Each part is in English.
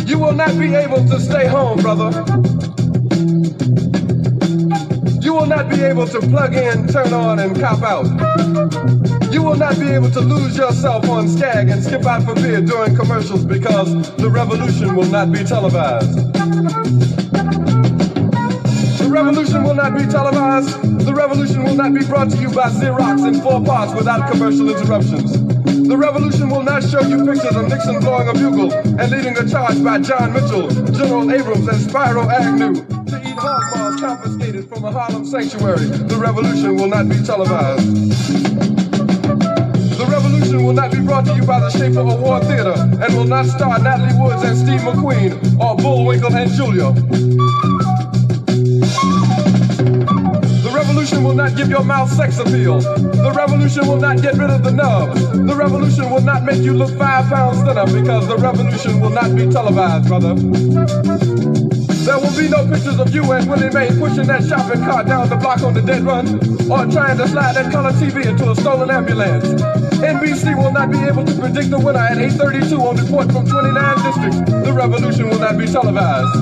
You will not be able to stay home, brother. You will not be able to plug in, turn on, and cop out. You will not be able to lose yourself on Skag and skip out for beer during commercials because the revolution will not be televised. The revolution will not be televised. The revolution will not be brought to you by Xerox in 4 parts without commercial interruptions. The revolution will not show you pictures of Nixon blowing a bugle and leading a charge by John Mitchell, General Abrams, and Spyro Agnew to eat hog balls confiscated from a Harlem sanctuary. The revolution will not be televised. The revolution will not be brought to you by the Schaefer Award Theater and will not star Natalie Woods and Steve McQueen or Bullwinkle and Julia. The revolution will not give your mouth sex appeal. The revolution will not get rid of the nubs. The revolution will not make you look 5 pounds thinner because the revolution will not be televised, brother. There will be no pictures of you and Willie Mae pushing that shopping cart down the block on the dead run or trying to slide that color TV into a stolen ambulance. NBC will not be able to predict the winner at 8:32 on report from 29 districts. The revolution will not be televised.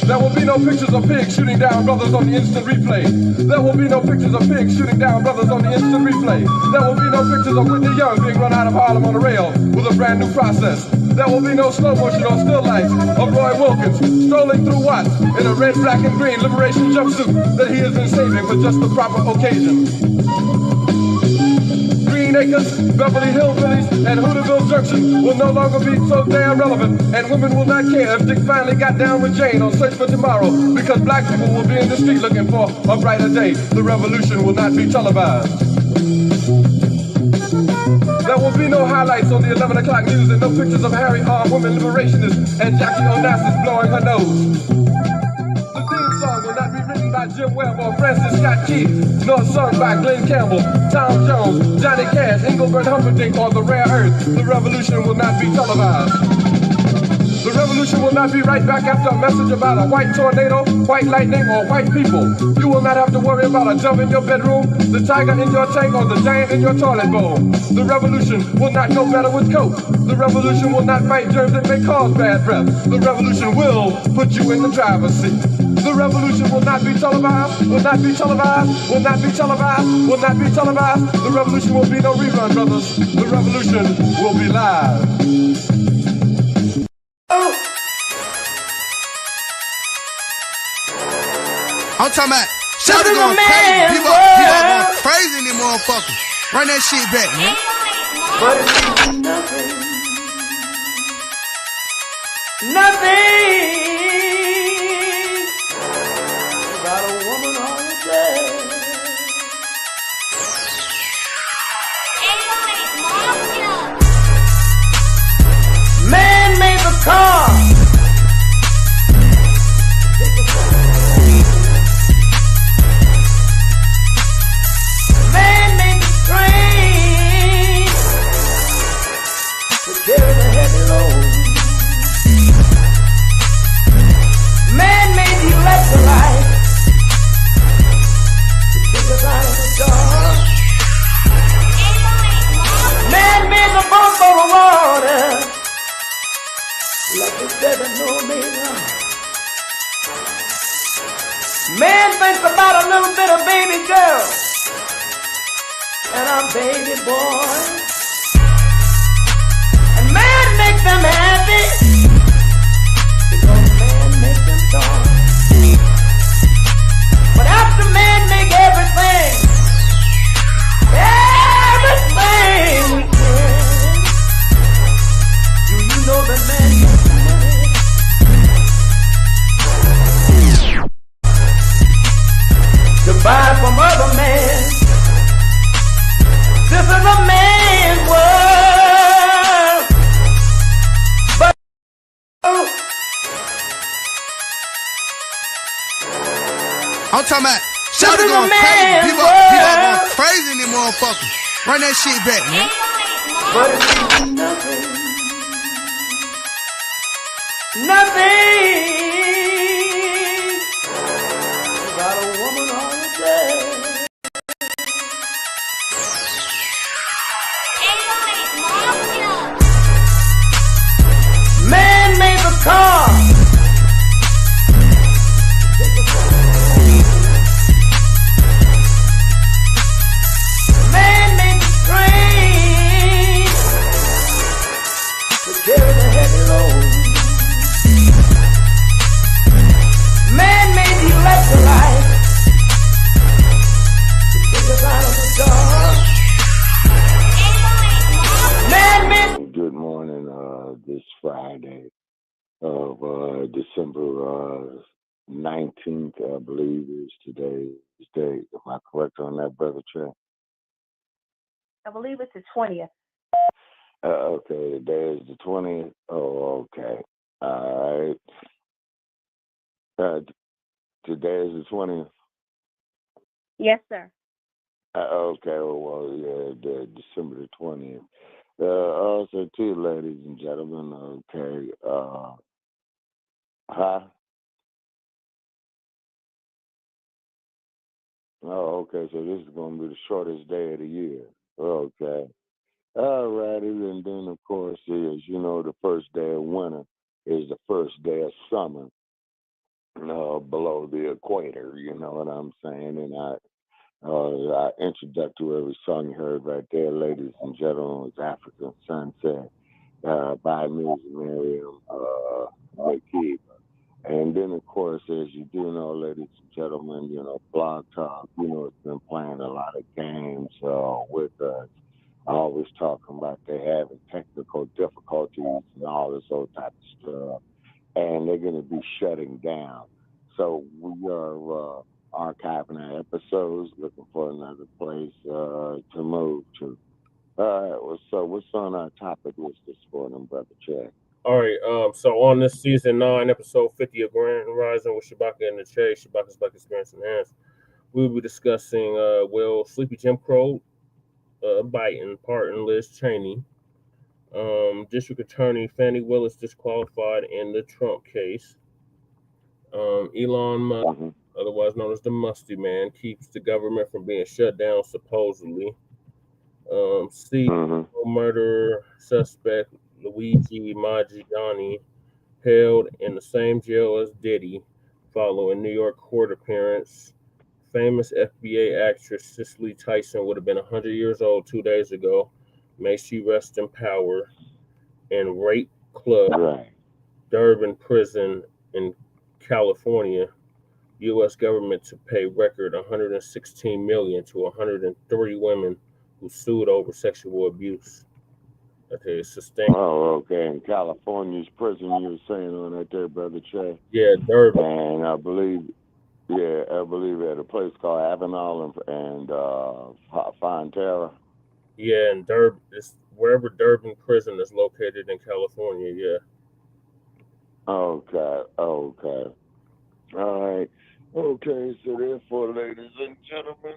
There will be no pictures of pigs shooting down brothers on the instant replay. There will be no pictures of pigs shooting down brothers on the instant replay. There will be no pictures of Whitney Young being run out of Harlem on a rail with a brand new process. There will be no slow motion or still lights of Roy Wilkins strolling through Watts in a red, black, and green liberation jumpsuit that he has been saving for just the proper occasion. Green Acres, Beverly Hillbillies, and Hooterville Junction will no longer be so damn relevant, and women will not care if Dick finally got down with Jane on Search for Tomorrow, because black people will be in the street looking for a brighter day. The revolution will not be televised. There will be no highlights on the 11 o'clock news and no pictures of Harry armed women liberationists and Jackie Onassis blowing her nose. The theme song will not be written by Jim Webb or Francis Scott Key, nor sung by Glenn Campbell, Tom Jones, Johnny Cash, Engelbert Humperdinck, or The Rare Earth. The revolution will not be televised. The revolution will not be right back after a message about a white tornado, white lightning, or white people. You will not have to worry about a dove in your bedroom, the tiger in your tank, or the giant in your toilet bowl. The revolution will not go better with Coke. The revolution will not fight germs that may cause bad breath. The revolution will put you in the driver's seat. The revolution will not be televised, will not be televised, will not be televised, will not be televised. The revolution will be no rerun, brothers. The revolution will be live. I'm talking about Shawty going crazy. People going crazy in these motherfuckers. Run that shit back, man. But it's nothing. Nothing about a woman on the bed. Man made the car. Man made the train to carry the heavy load. Man made the electrolyte to take us out of the dark. Man made the boat for the water like the 7-millimeter. Man thinks about a little bit of baby girl and a baby boy. And man makes them happy because man makes them joy. But after man make everything we can, do you know that man makes money? To buy from other men. This is a man's world. But I'm talking about Shawty going crazy. People going crazy in these motherfuckers. Run that shit back, man. But it's nothing. Nothing car. Man made the train to carry the heavy load. Man made the electrolyte to take us out of the dark. Man made. Good morning, this Friday of December 19th, I believe is today's date. Am I correct on that, Brother Trey? I believe it's the 20th. Okay, today is the 20th. Oh, okay. All right. Today is the 20th. Yes, sir. Okay, well, yeah, December the 20th. Also, too, ladies and gentlemen, okay, huh? Oh, okay, so this is going to be the shortest day of the year. Okay. All righty, and then, of course, as you know, the first day of winter is the first day of summer below the equator, you know what I'm saying? And our introductory song you heard right there, ladies and gentlemen, was African Sunset by Ms. Miriam McKeeb. And then, of course, as you do know, ladies and gentlemen, you know, Blog Talk, you know, it's been playing a lot of games with us. Always talking about they having technical difficulties and all this old type of stuff. And they're going to be shutting down. So we are archiving our episodes, looking for another place to move to. All right, well, so what's on our topic list this morning, Brother Chad? All right, so on this season 9, episode 50 of Grand Rising with Shabaka and the Chase, Shabaka'S Blacc Experience Enhanced, we will be discussing will Sleepy Jim Crow Biden pardon Liz Cheney, District Attorney Fani Willis disqualified in the Trump case, Elon Musk, otherwise known as the Musty Man, keeps the government from being shut down supposedly, murder suspect Luigi Mangione held in the same jail as Diddy following New York court appearance. Famous FBA actress Cicely Tyson would have been 100 years old 2 days ago. May she rest in power. And rape club, Dublin Prison in California. U.S. government to pay record $116 million to 103 women who sued over sexual abuse. Okay, sustained. Oh, okay. In California's prison, you were saying on that there, Brother Trey? Yeah, Durbin. And I believe at a place called Avenal and Fonterra. Yeah, and Durbin, it's wherever Dublin Prison is located in California, yeah. Okay. All right. Okay, so therefore, ladies and gentlemen,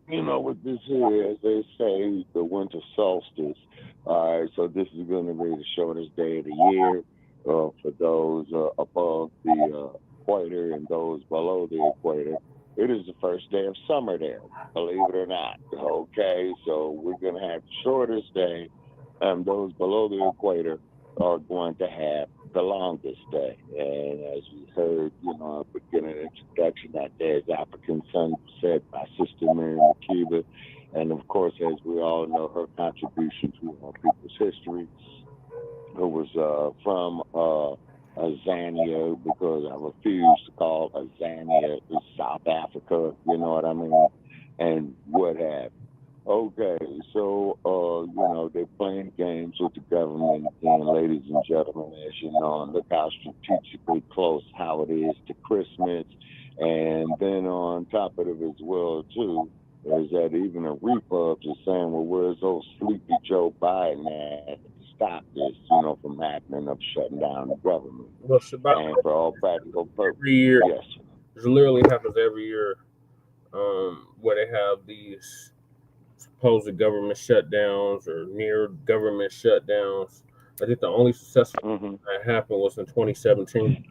you know what this is, they say the winter solstice. All right, so this is going to be the shortest day of the year for those above the equator and those below the equator. It is the first day of summer there, believe it or not. Okay, so we're going to have the shortest day, and those below the equator are going to have the longest day. And as we heard, you know, beginning introduction, that there is African Sunset by Sister Miriam McKeeb. And of course, as we all know, her contribution to our people's history, who was from Azania, because I refuse to call Azania South Africa, you know what I mean, and what have. Okay, so, you know, they're playing games with the government again, ladies and gentlemen, as you know, and look how strategically close how it is to Christmas. And then on top of it as well, too, is that even the repubs are saying, well, where's old sleepy Joe Biden at to stop this, you know, from happening of shutting down the government. Well, and for all practical purposes, every year, yes. It literally happens every year where they have these supposed government shutdowns or near government shutdowns. I think the only successful that happened was in 2017.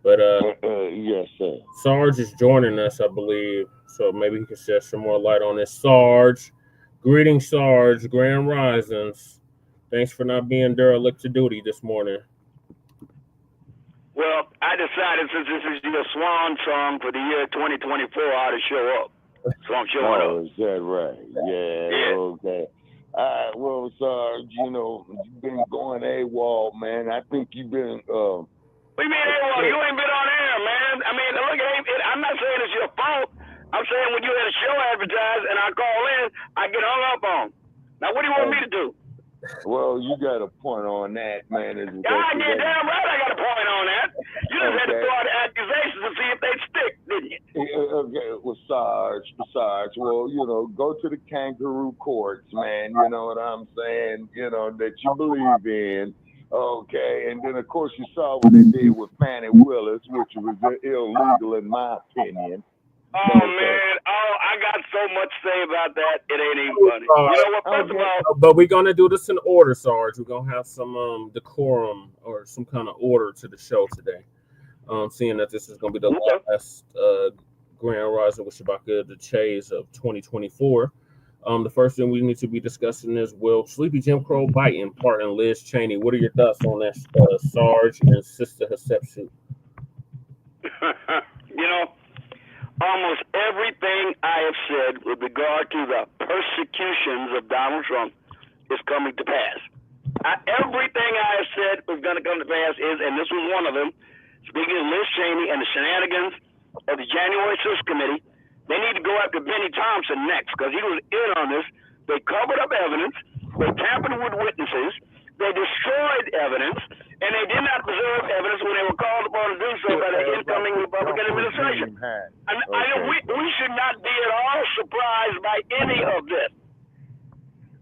But yes, sir. Sarge is joining us, I believe, so maybe he can shed some more light on this. Sarge, greetings, Sarge. Grand Risings. Thanks for not being derelict to duty this morning. Well, I decided since this is your swan song for the year 2024, I ought to show up. So I'm showing up. Is that right? Yeah. Okay. Well, Sarge, you know, you've been going AWOL, man. I think you've been. What do you mean AWOL? You ain't been on air, man. I mean, look, I'm not saying it's your fault. I'm saying when you had a show advertised and I call in, I get hung up on. Now, what do you want me to do? Well, you got a point on that, man. God, you're damn right I got a point on that. You just had to throw out the accusations to see if they'd stick, didn't you? Okay, well, Sarge, well, you know, go to the kangaroo courts, man. You know what I'm saying? You know, that you believe in. Okay, and then, of course, you saw what they did with Fani Willis, which was illegal in my opinion. Oh, man. Oh, I got so much to say about that. It ain't even funny. You know what? First of all... But we're going to do this in order, Sarge. We're going to have some decorum or some kind of order to the show today. Seeing that this is going to be the last Grand Rising with Shabaka'S of 2024. The first thing we need to be discussing is, will Sleepy Jim Crow Biden pardon Liz Cheney? What are your thoughts on that, Sarge and Sister Hatshepsut? You know, almost everything I have said with regard to the persecutions of Donald Trump is coming to pass. Everything I have said was going to come to pass is, and this was one of them, speaking of Liz Cheney and the shenanigans of the January 6th committee, they need to go after Benny Thompson next because he was in on this. They covered up evidence. They tampered with witnesses. They destroyed evidence. And they did not preserve evidence when they were called upon to do so by the incoming Republican administration. We should not be at all surprised by any of this.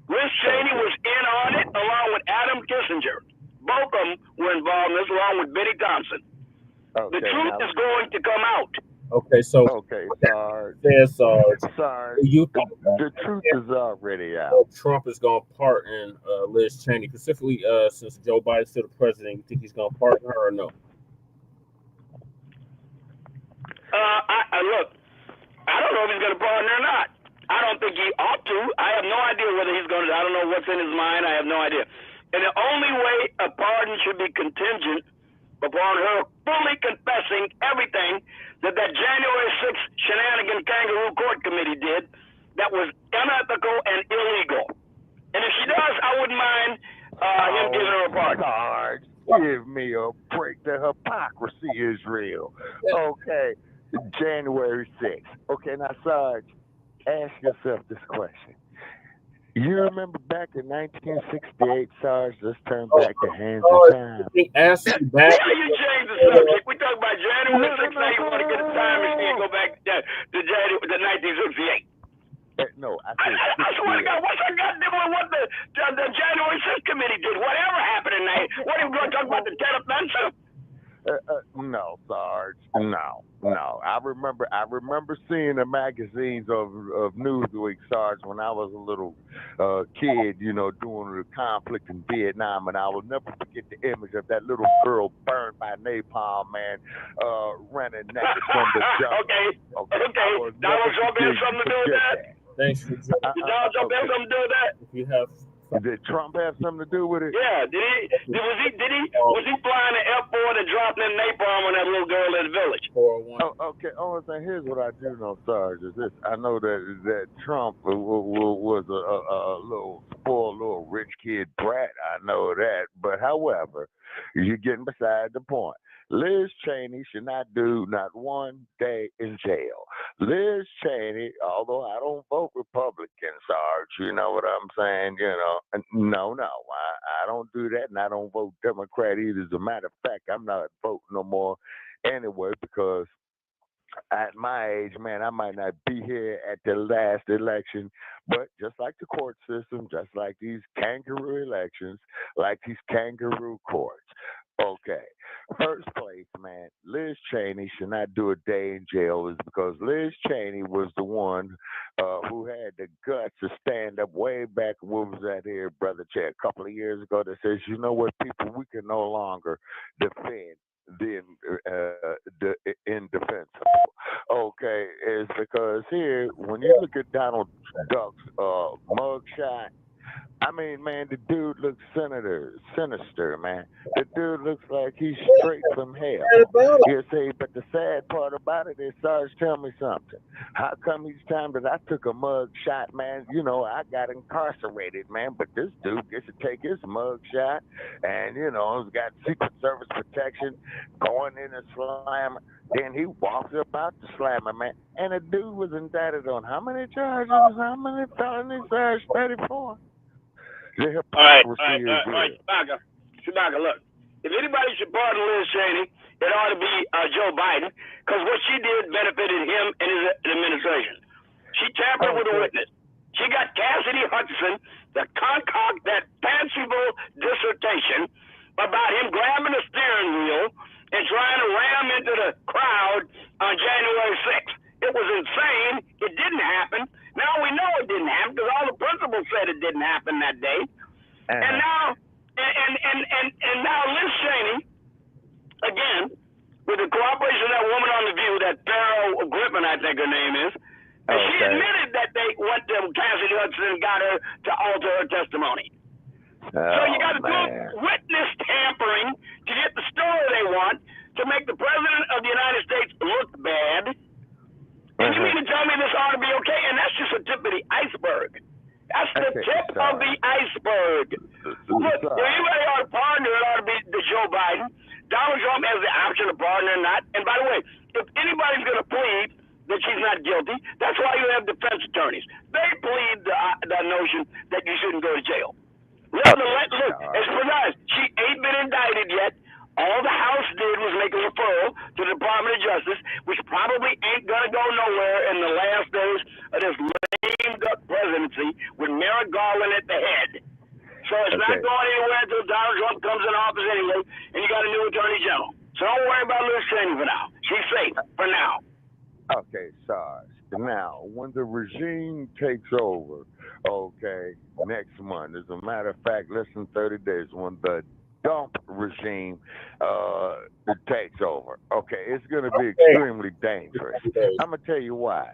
Liz Cheney was in on it along with Adam Kissinger. Both of them were involved in this along with Benny Thompson. The truth is going to come out. Okay, so Sarge. Sarge. The truth is already out. Trump is going to pardon Liz Cheney, specifically since Joe Biden's still the president. You think he's going to pardon her or no? Look, I don't know if he's going to pardon her or not. I don't think he ought to. I have no idea whether he's going to. I don't know what's in his mind. I have no idea. And the only way a pardon should be contingent upon her fully confessing everything that January 6th shenanigan kangaroo court committee did that was unethical and illegal. And if she does, I wouldn't mind him giving her a pardon. Sarge, give me a break. The hypocrisy is real. Okay, January 6th. Okay, now, Sarge, ask yourself this question. You remember back in 1968, Sarge? Let's turn back the hands of time. Ask you back. Yeah, you changed the subject. We talk about January 6th. Now you want to get a time machine and go back to 1968. No, I swear to God, what's that got to do with what the January 6th committee did? Whatever happened in there? What are you going to talk about the 10th offensive? No, Sarge. No. I remember seeing the magazines of Newsweek, Sarge, when I was a little kid, you know, doing the conflict in Vietnam, and I will never forget the image of that little girl burned by napalm, man, running naked from the jungle. Okay. Donald Trump has something to do with that? Thanks for Did Donald Trump have something to do with that? If you have. Did Trump have something to do with it? Yeah. Was he flying an F-4 and dropping in napalm on that little girl in the village? Okay. Here's what I do know, Sarge, is this. I know that Trump was a little spoiled little rich kid brat. I know that. But however, you're getting beside the point. Liz Cheney should not do not one day in jail. Liz Cheney, although I don't vote Republican, Sarge, you know what I'm saying? You know, no, I don't do that, and I don't vote Democrat either. As a matter of fact, I'm not voting no more anyway because at my age, man, I might not be here at the last election, but just like the court system, just like these kangaroo elections, like these kangaroo courts. Okay. First place, man, Liz Cheney should not do a day in jail is because Liz Cheney was the one who had the guts to stand up way back. What was that here, Brother Chad, a couple of years ago that says, you know what, people, we can no longer defend the indefensible. Okay, it's because here, when you look at Donald Duck's mugshot, I mean, man, the dude looks sinister, man. The dude looks like he's straight from hell. You see, but the sad part about it is, Sarge, tell me something. How come each time that I took a mug shot, man, you know, I got incarcerated, man, but this dude gets to take his mug shot and, you know, he's got Secret Service protection going in and slamming. Then he walks up out the slammer, man. And the dude was indicted on how many charges? How many felony charges? 34. All right, Shabaka, look. If anybody should pardon Liz Cheney, it ought to be Joe Biden, because what she did benefited him and his administration. She tampered with a witness. She got Cassidy Hutchinson to concoct that fanciful dissertation about him grabbing the steering wheel and trying to ram into the crowd on January 6th. It was insane. It didn't happen. Now we know it didn't happen because all the principals said it didn't happen that day. And now, and now Liz Cheney, again, with the cooperation of that woman on The View, that Farrell Griffin, I think her name is, and she admitted that they went to Cassidy Hutchinson and got her to alter her testimony. So you got to do witness tampering to get the story they want to make the president of the United States look bad. And you mean to tell me this ought to be okay? And that's just a tip of the iceberg. That's the tip of the iceberg. Look, if anybody ought to pardon her, it ought to be Joe Biden. Donald Trump has the option to pardon her or not. And by the way, if anybody's going to plead that she's not guilty, that's why you have defense attorneys. They plead the notion that you shouldn't go to jail. Look, as pronounced, she ain't been indicted yet. All the House did was make a referral to the Department of Justice, which probably ain't going to go nowhere in the last days of this lame duck presidency with Merrick Garland at the head. So it's not going anywhere until Donald Trump comes in office anyway, and you got a new Attorney General. So don't worry about Liz Cheney for now. She's safe for now. Okay, Sarge. Now, when the regime takes over, next month, as a matter of fact, less than 30 days, when the dump regime takes over, it's going to be extremely dangerous. I'm going to tell you why.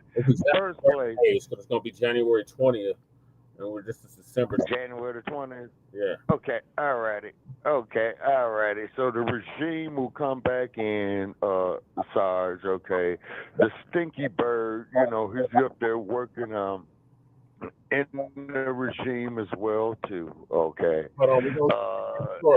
First place, it's going to be January 20th, and we're just in December. January the 20th? Yeah. Okay, all righty. So the regime will come back in, Sarge, The stinky bird, you know, he's up there working in the regime as well, too,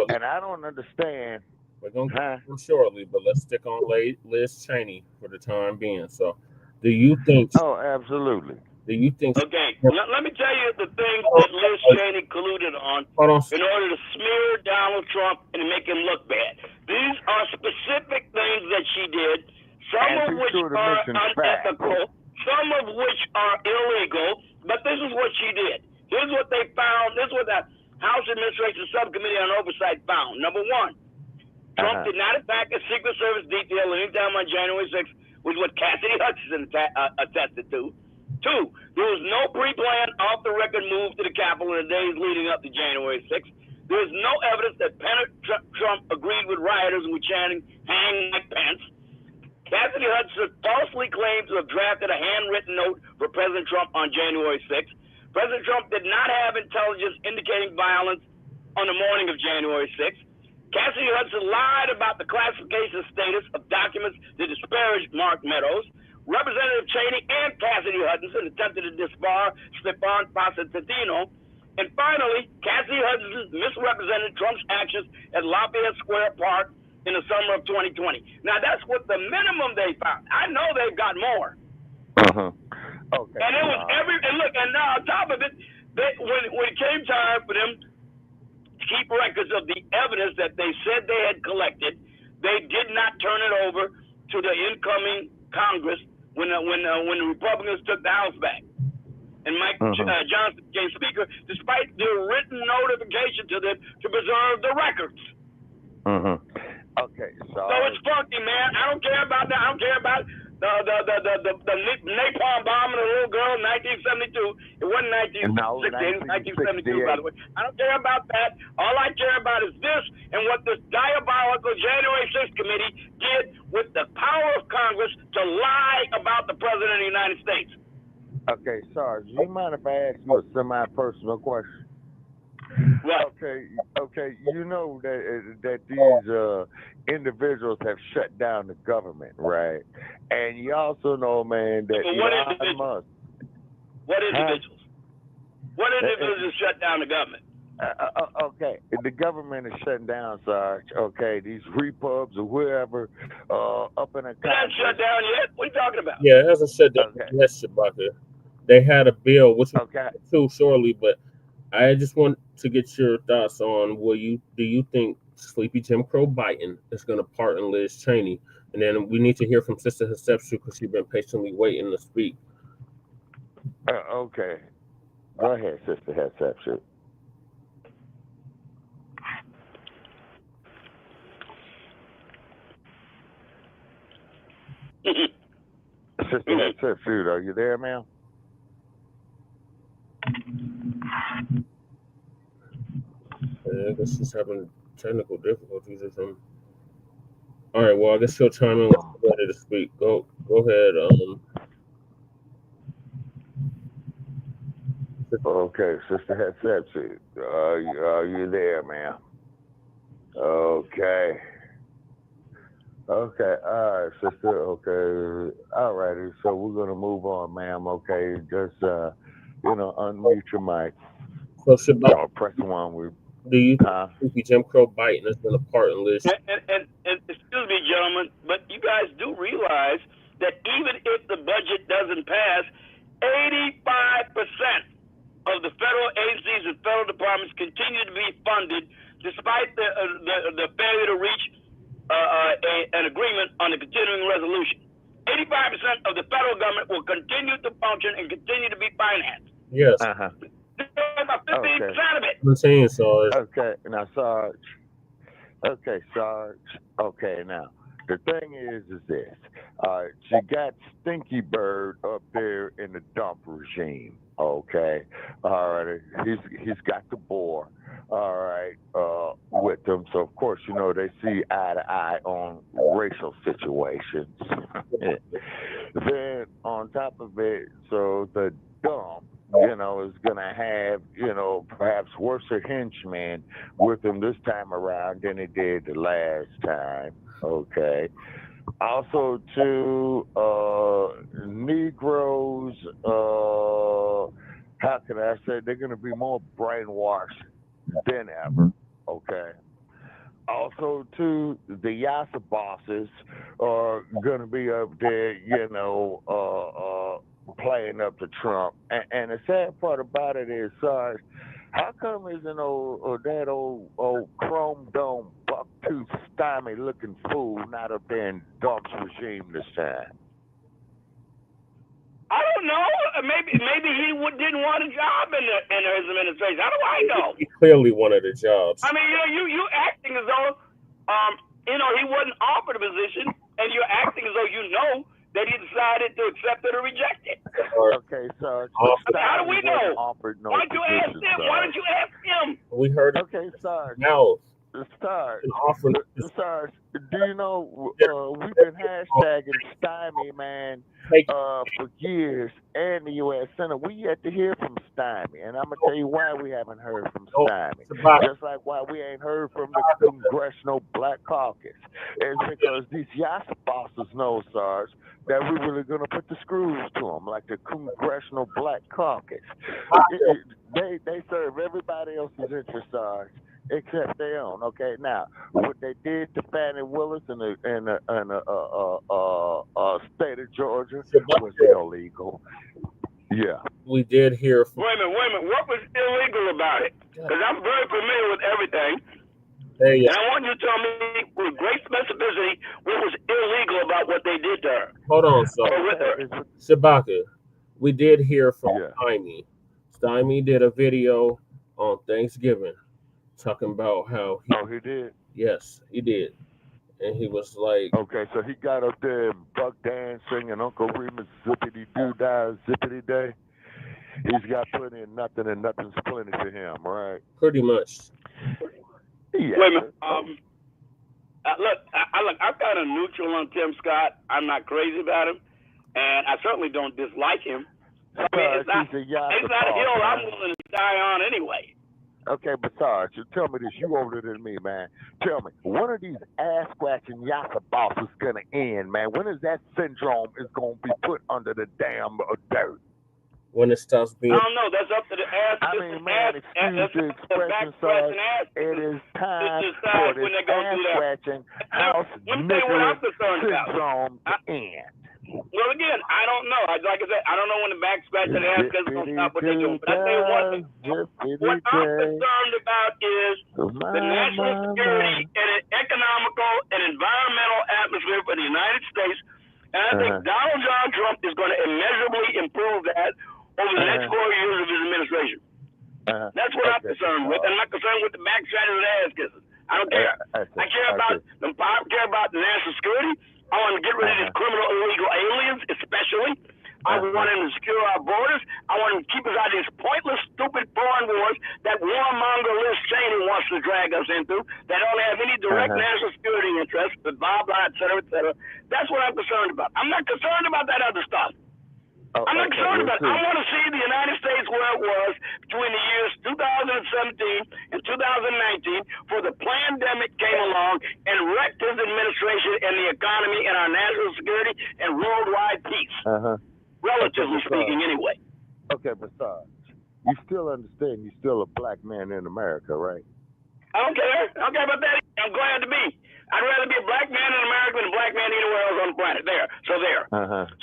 and I don't understand. We're going to come shortly, but let's stick on Liz Cheney for the time being. So, do you think... Oh, absolutely. Do you think... Okay, let me tell you the things that Liz Cheney colluded on in order to smear Donald Trump and to make him look bad. These are specific things that she did, some of which are unethical, some of which are illegal, but this is what she did. Here's what they found. This is what the House Administration Subcommittee on Oversight found. Number one, Trump did not attack a Secret Service detail anytime on January 6th, which is what Cassidy Hutchinson attested to. Two, there was no pre-planned, off-the-record move to the Capitol in the days leading up to January 6th. There is no evidence that Trump agreed with rioters who were chanting, "Hang Mike Pence." Cassidy Hutchinson falsely claimed to have drafted a handwritten note for President Trump on January 6th. President Trump did not have intelligence indicating violence on the morning of January 6th. Cassidy Hutchinson lied about the classification status of documents that disparaged Mark Meadows. Representative Cheney and Cassidy Hutchinson attempted to disbar Stefan Pasatino. And finally, Cassidy Hutchinson misrepresented Trump's actions at Lafayette Square Park in the summer of 2020. Now, that's what the minimum they found. I know they've got more. And it was and now on top of it, when it came time for them to keep records of the evidence that they said they had collected, they did not turn it over to the incoming Congress when the Republicans took the House back. And Mike Johnson became Speaker, despite the written notification to them to preserve the records. So it's funky, man. I don't care about that. I don't care about the napalm bomb of the little girl in 1972. It wasn't 1962, by the way. I don't care about that. All I care about is this and what this diabolical January 6th committee did with the power of Congress to lie about the President of the United States. Okay, Sarge, do you mind if I ask you a semi-personal question? What? Okay. You know that these individuals have shut down the government, right? And you also know, man, that But what Elon individuals? Musk. What individuals? What individuals shut down the government? Okay, the government is shutting down, Sarge. Okay, these repubs or whoever up in a It hasn't shut down yet. What are you talking about? Yeah, it hasn't shut down yet, Shabaka. They had a bill, which we'll get to shortly, but I just want to get your thoughts on do you think Sleepy Jim Crow Biden is going to pardon Liz Cheney? And then we need to hear from Sister Hatshepsut because she's been patiently waiting to speak. Okay, go ahead, Sister Hatshepsut. Sister Hatshepsut, are you there, ma'am? I guess she's having technical difficulties or something. All right, well, I guess she'll chime in when she's ready to speak. Go ahead. Okay, Sister Hatshepsut, are you there, ma'am? Okay. Okay, all right, sister. Okay, all righty. So we're gonna move on, ma'am. Okay, just unmute your mic. So Shabbat, press one. Do you think Jim Crow Biden is going to pardon Liz? And excuse me, gentlemen, but you guys do realize that even if the budget doesn't pass, 85% of the federal agencies and federal departments continue to be funded despite the failure to reach an agreement on the continuing resolution. 85% of the federal government will continue to function and continue to be financed. Yes. About 15% of it. I'm saying, Sarge. Okay, now Sarge. Okay, Sarge. Okay, now the thing is this. She got Stinky Bird up there in the dump regime. Okay, all right. He's got the boar. All right, with them. So of course, they see eye to eye on racial situations. Then on top of it, so the dump, is gonna have, perhaps worse henchmen with him this time around than he did the last time. Okay. Also, too, Negroes, how can I say, they're going to be more brainwashed than ever, okay? Also, too, the Yasa bosses are going to be up there, playing up to Trump. And the sad part about it is, Sarge, how come isn't that old chrome dome buck-tooth stymie looking fool not up there in Dump's regime this time? I don't know. Maybe he didn't want a job in his administration. How do I know? He clearly wanted a job. I mean, you acting as though he wasn't offered a position, and you're acting as though that he decided to accept it or reject it. Okay, Sarge. How do we know? Why don't you ask him? Why don't you ask him? We heard it. Okay, Sarge. No. Sarge, do you know we've been hashtagging Stymie, man, for years, and the U.S. Senate. We yet to hear from Stymie, and I'm going to tell you why we haven't heard from Stymie. Just like why we ain't heard from the Congressional Black Caucus. It's because these Yasa bosses know, Sarge, that we were going to put the screws to them, like the Congressional Black Caucus. They serve everybody else's interest, Sarge, except their own. Okay, now what they did to Fani Willis in the state of Georgia was illegal. Yeah. We did hear from. Wait a minute. What was illegal about it? Because I'm very familiar with everything. Hey, and I want you to tell me with great specificity what was illegal about what they did to her. Hold on, so Shabaka, we did hear from Stymie. Stymie did a video on Thanksgiving talking about how he did? Yes, he did. And he was like, okay, so he got up there and buck dancing and Uncle Remus zippity doo dah zippity day. He's got plenty of nothing and nothing's plenty for him, right? Pretty much. Yeah. Wait a minute. Look, I'm kind of neutral on Tim Scott. I'm not crazy about him, and I certainly don't dislike him. I mean, it's not a hill I'm willing to die on anyway. Okay, but Sarge, you tell me this. You older than me, man. Tell me, when are these ass scratching yassa bosses gonna end, man? When is that syndrome is gonna be put under the damn dirt? When it stops being. I don't know. That's up to the ass. I mean, man, excuse the expression, Sarge. It is time for this ass scratching house nigger syndrome to end. Well, again, I don't know. Like I said, I don't know when the back scratching the ass is going to stop what they're doing. But I tell you one thing. What I'm concerned about is the national security and an economical and environmental atmosphere for the United States. And I think Donald John Trump is going to immeasurably improve that over the next 4 years of his administration. That's what I'm concerned with. I'm not concerned with the back scratching of the ass kisses. I don't care. I care about the national security. I want to get rid of these criminal illegal aliens, especially. I want him to secure our borders. I want him to keep us out of these pointless, stupid foreign wars that warmonger Liz Cheney wants to drag us into, that don't have any direct national security interests, blah, blah, et cetera, et cetera. That's what I'm concerned about. I'm not concerned about that other stuff. I'm not concerned about it. I want to see the United States where it was between the years 2017 and 2019 before the pandemic came along and wrecked his administration and the economy and our national security and worldwide peace. Relatively speaking, anyway. Okay, but Sarge, you still understand you're still a black man in America, right? I don't care. I don't care about that. I'm glad to be. I'd rather be a black man in America than a black man anywhere else on the planet. So there.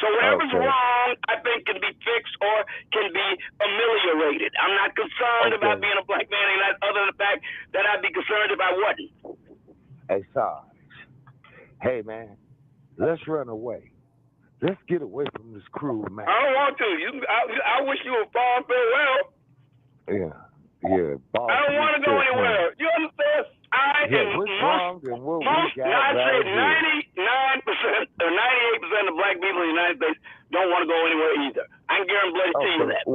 So whatever's wrong, I think can be fixed or can be ameliorated. I'm not concerned about being a black man, other than the fact that I'd be concerned if I wasn't. Hey, Sarge. Hey, man, let's run away. Let's get away from this crew, man. I don't want to. I wish you would fall and farewell. Yeah. Boss, I don't want to go anywhere. You understand? I am most, I'd say 99% or 98% of black people in the United States don't want to go anywhere either. I can guarantee you that.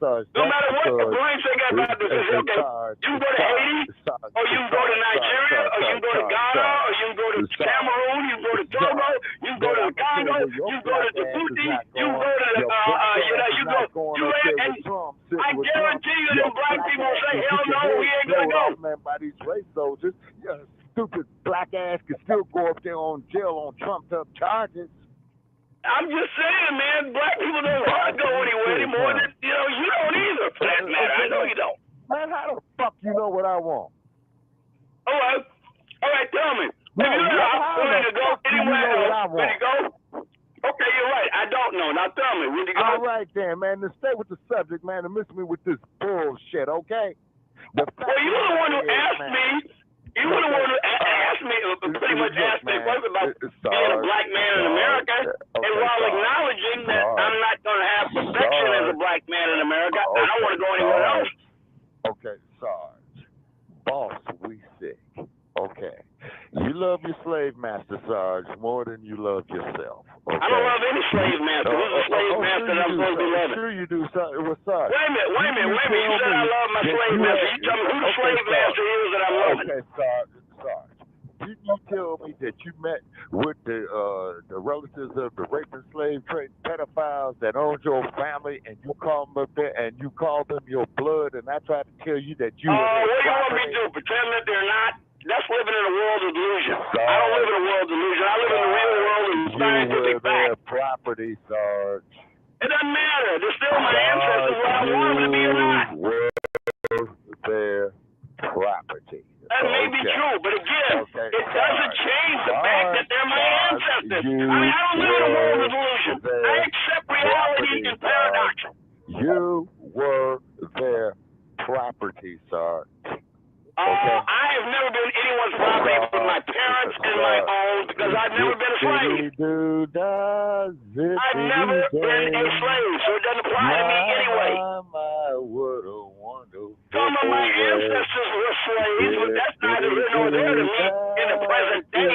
Sarge. No matter what complaints they got about this, you can go to Haiti, or you can go to Nigeria, or you can go to Ghana, or you can go to Cameroon, you can go to Togo, you can go to the Congo, you can go to Djibouti, you can go to and I guarantee you them black people will say, hell no, we ain't gonna go. Man, by these race soldiers, stupid black ass can still go up there on jail on trumped up charges. I'm just saying, man, black people don't want to go anywhere anymore. You don't either, for that matter. I know you don't. Man, how the fuck you know what I want? All right, tell me. No, I'm going to go anywhere else. When you go? Okay, you're right. I don't know. Now tell me, when you go? All right then, man. Then stay with the subject, man, and miss me with this bullshit, okay? Well, you were the one who asked me. You were the one who asked me, pretty much asked me first about being a black man in America, and while acknowledging that I'm not going to have protection as a black man in America, I don't want to go anywhere else. Okay, Sarge. Boss, we sick. Okay. You love your slave master, Sarge, more than you love yourself. Okay? I don't love any slave master. Who's a slave master that I'm supposed to be loving? Sure you do, Sarge. Sarge. Wait a minute. You said I love my slave master. You tell me who the slave master is that I'm loving. Okay, Sarge. Didn't you tell me that you met with the relatives of the rape and slave trade pedophiles that owned your family, and you called them up there, and you called them your blood, and I tried to tell you that you were what do you want me to do? Pretend that they're not? That's living in a world of delusion. I don't live in a world of delusion. I live in the real world of scientific fact. Their property, Sarge. It doesn't matter. They're still my ancestors, whether I want them to be or not. Their property. That may be true, but again, it doesn't change the fact that they're my ancestors. I don't live in a world of delusion. I accept reality and paradox. You were their property, Sarge. I have never been anyone's property but my parents and my own because I've never been a slave. I've never been a slave, so it doesn't apply to me anyway. Some of my ancestors were slaves, but that's neither here nor there to me in the present day.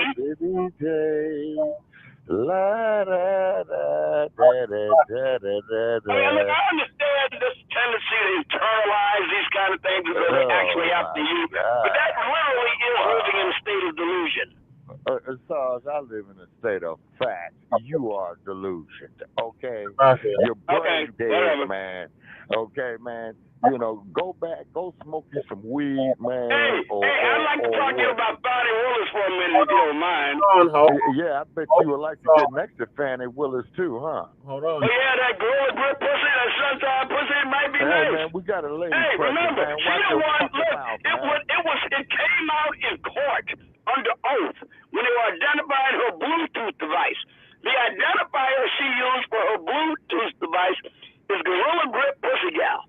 I understand this tendency to internalize these kind of things because they actually happen to you, but that literally is living in a state of delusion. As far as I live in a state of fact, you are delusioned, okay? Your brain dead, man. Okay, man. You know, go back, go smoke you some weed, man. Hey, I'd like to talk to you about Fani Willis for a minute, if you don't mind. Yeah, I bet you would like to get next to Fani Willis too, huh? Hold on. Oh, yeah, that Gorilla Grip pussy, that sunshine pussy, might be nice. Man, we got a lady Hey, present, remember, man. she Watch the your one, fucking look, mouth, it came out in court under oath when they were identifying her Bluetooth device. The identifier she used for her Bluetooth device is Gorilla Grip Pussy Gal.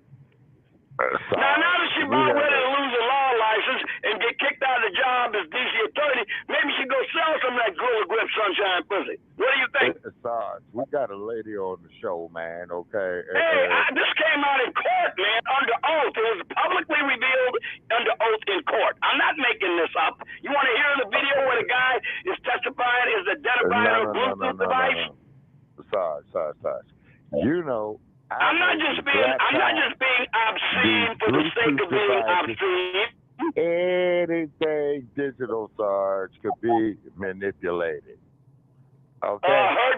Now that she's about ready to lose her law license and get kicked out of the job as DC attorney, maybe she go sell some of that Gorilla Grip sunshine pussy. What do you think? Sarge, we got a lady on the show, man, okay? Hey, this came out in court, man, under oath. It was publicly revealed under oath in court. I'm not making this up. You want to hear the video where the guy is testifying, is identifying her Bluetooth device? Sarge. You know, I'm not just being obscene for the sake of being obscene. Anything digital, Sarge, could be manipulated. Okay. Her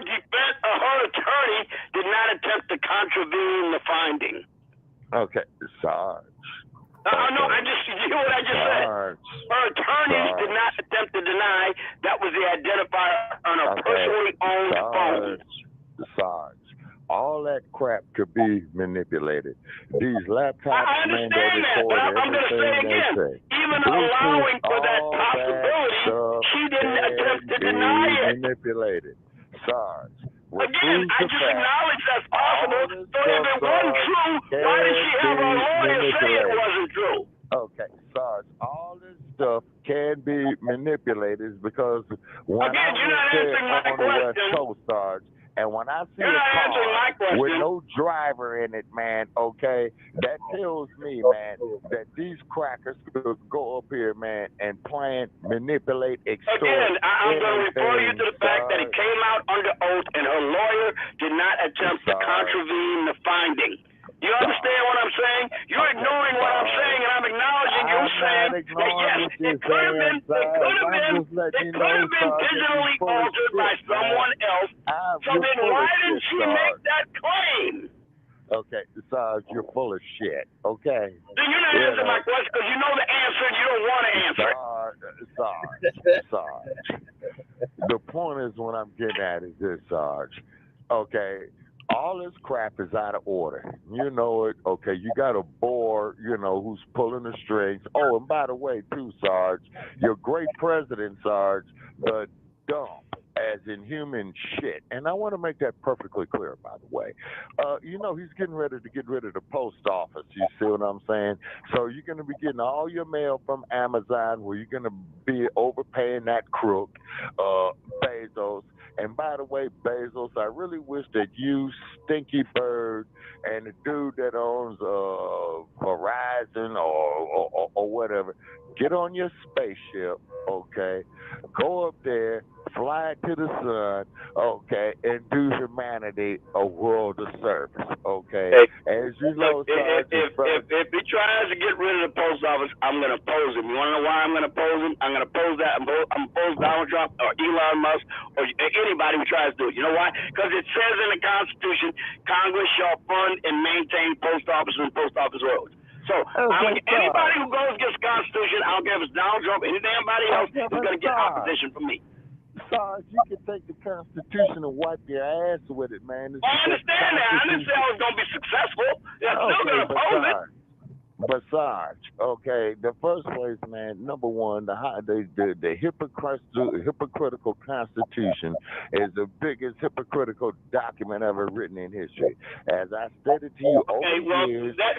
attorney did not attempt to contravene the finding. Okay, Sarge. No, you hear what I just said? Her attorneys did not attempt to deny that was the identifier on her personally owned phone. Sarge. All that crap could be manipulated. These laptops, I understand that, but I'm going to say again, even allowing for that possibility, she didn't attempt to deny it. Manipulated. Sarge. Again, I just acknowledge that's possible. So if it wasn't true, why did she have her lawyer say it wasn't true? Okay, Sarge, all this stuff can be manipulated because when I was on the West Coast, Sarge, and when I see a car with no driver in it, man, okay, that tells me, man, that these crackers could go up here, man, and manipulate, extort. Again, I'm going to refer you to the fact that it came out under oath and her lawyer did not attempt to contravene the finding. You understand what I'm saying? You're ignoring what I'm saying, and I'm acknowledging you saying that yes, it could have been digitally altered by someone else. So then why didn't she make that claim? Okay, Sarge, you're full of shit. Okay. Then you're not answering my question because you know the answer and you don't want to answer it. Sarge. The point is what I'm getting at is this, Sarge. Okay. All this crap is out of order. You know it. Okay, you got a board, you know, who's pulling the strings. Oh, and by the way, too, Sarge, your great president, Sarge, the dump, as in human shit. And I want to make that perfectly clear, by the way. You know, he's getting ready to get rid of the post office. You see what I'm saying? So you're going to be getting all your mail from Amazon, where you're going to be overpaying that crook, Bezos. And by the way, Bezos, I really wish that you, Stinky Bird, and the dude that owns Verizon or whatever, get on your spaceship, okay? Go up there, fly to the sun, okay, and do humanity a world of service, okay? As you know, if he tries to get rid of the post office, I'm going to oppose him. You want to know why I'm going to oppose him? I'm going to oppose that. I'm going to oppose Donald Trump or Elon Musk or anybody who tries to do it. You know why? Because it says in the Constitution, Congress shall fund and maintain post offices and post office roads. So anybody who goes against the Constitution, I don't care if it's Donald Trump, anybody else, is going to get opposition from me. Sarge, you can take the Constitution and wipe your ass with it, man. I understand that. I didn't say I was going to be successful. I'm still going to oppose it. But Sarge, okay, the first place, man, number one, the hypocritical Constitution is the biggest hypocritical document ever written in history. As I stated to you over the years. That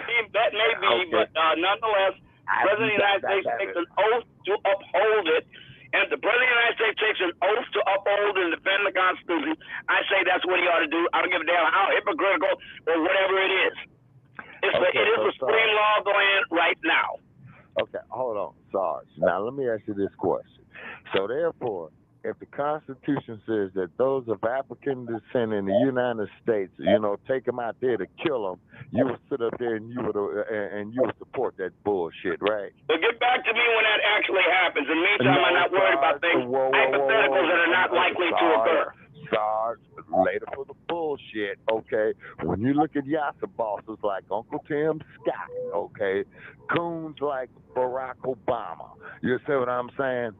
may be, but nonetheless, the President of the United States takes an oath to uphold it. And if the President of the United States takes an oath to uphold and defend the Constitution, I say that's what he ought to do. I don't give a damn how hypocritical or whatever it is. It is the supreme law of the land right now. Okay, hold on, Sarge. Now, let me ask you this question. So, therefore, if the Constitution says that those of African descent in the United States, you know, take them out there to kill them, you would sit up there and you would support that bullshit, right? Well, get back to me when that actually happens. In the meantime, I'm not worried about things, hypotheticals that are not likely to occur. Sarge, later for the bullshit, okay? When you look at Yassa bosses like Uncle Tim Scott, okay? Coons like Barack Obama. You see what I'm saying?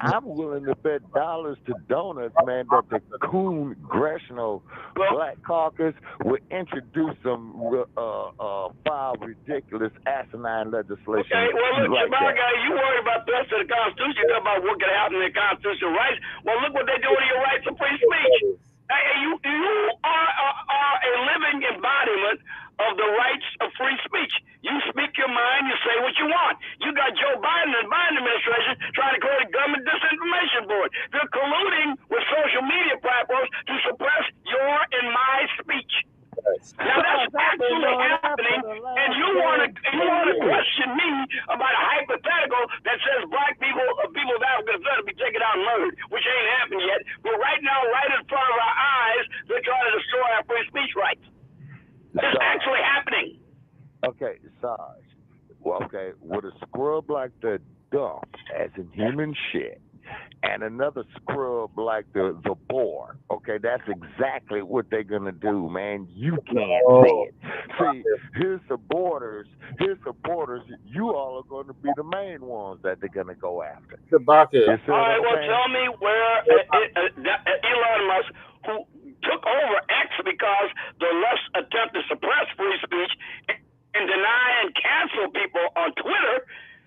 I'm willing to bet dollars to donuts, man, that the coon congressional Black Caucus will introduce some foul, ridiculous, asinine legislation. Okay, well, look, like Shabaka, you worry about the rest of the Constitution. You talk about what could happen in the constitutional rights. Well, look what they're doing to your rights of free speech. Hey, you are a living embodiment of the rights of free speech. You speak your mind, you say what you want. You got Joe Biden and the Biden administration trying to create a government disinformation board. They're colluding with social media platforms to suppress your and my speech. Now that's actually happening, and you want to question me about a hypothetical that says black people of African descent will be taken out and murdered, which ain't happened yet. But right now, right in front of our eyes, they're trying to destroy our free speech rights. It's actually happening. Okay, Sarge. Well, okay, with a scrub like the dump, as in human shit, and another scrub like the boar. Okay, that's exactly what they're gonna do, man. You can't see it. See, here's the borders. You all are gonna be the main ones that they're gonna go after. All right, well, tell me where Elon Musk, who took over X because the left attempt to suppress free speech and deny and cancel people on Twitter.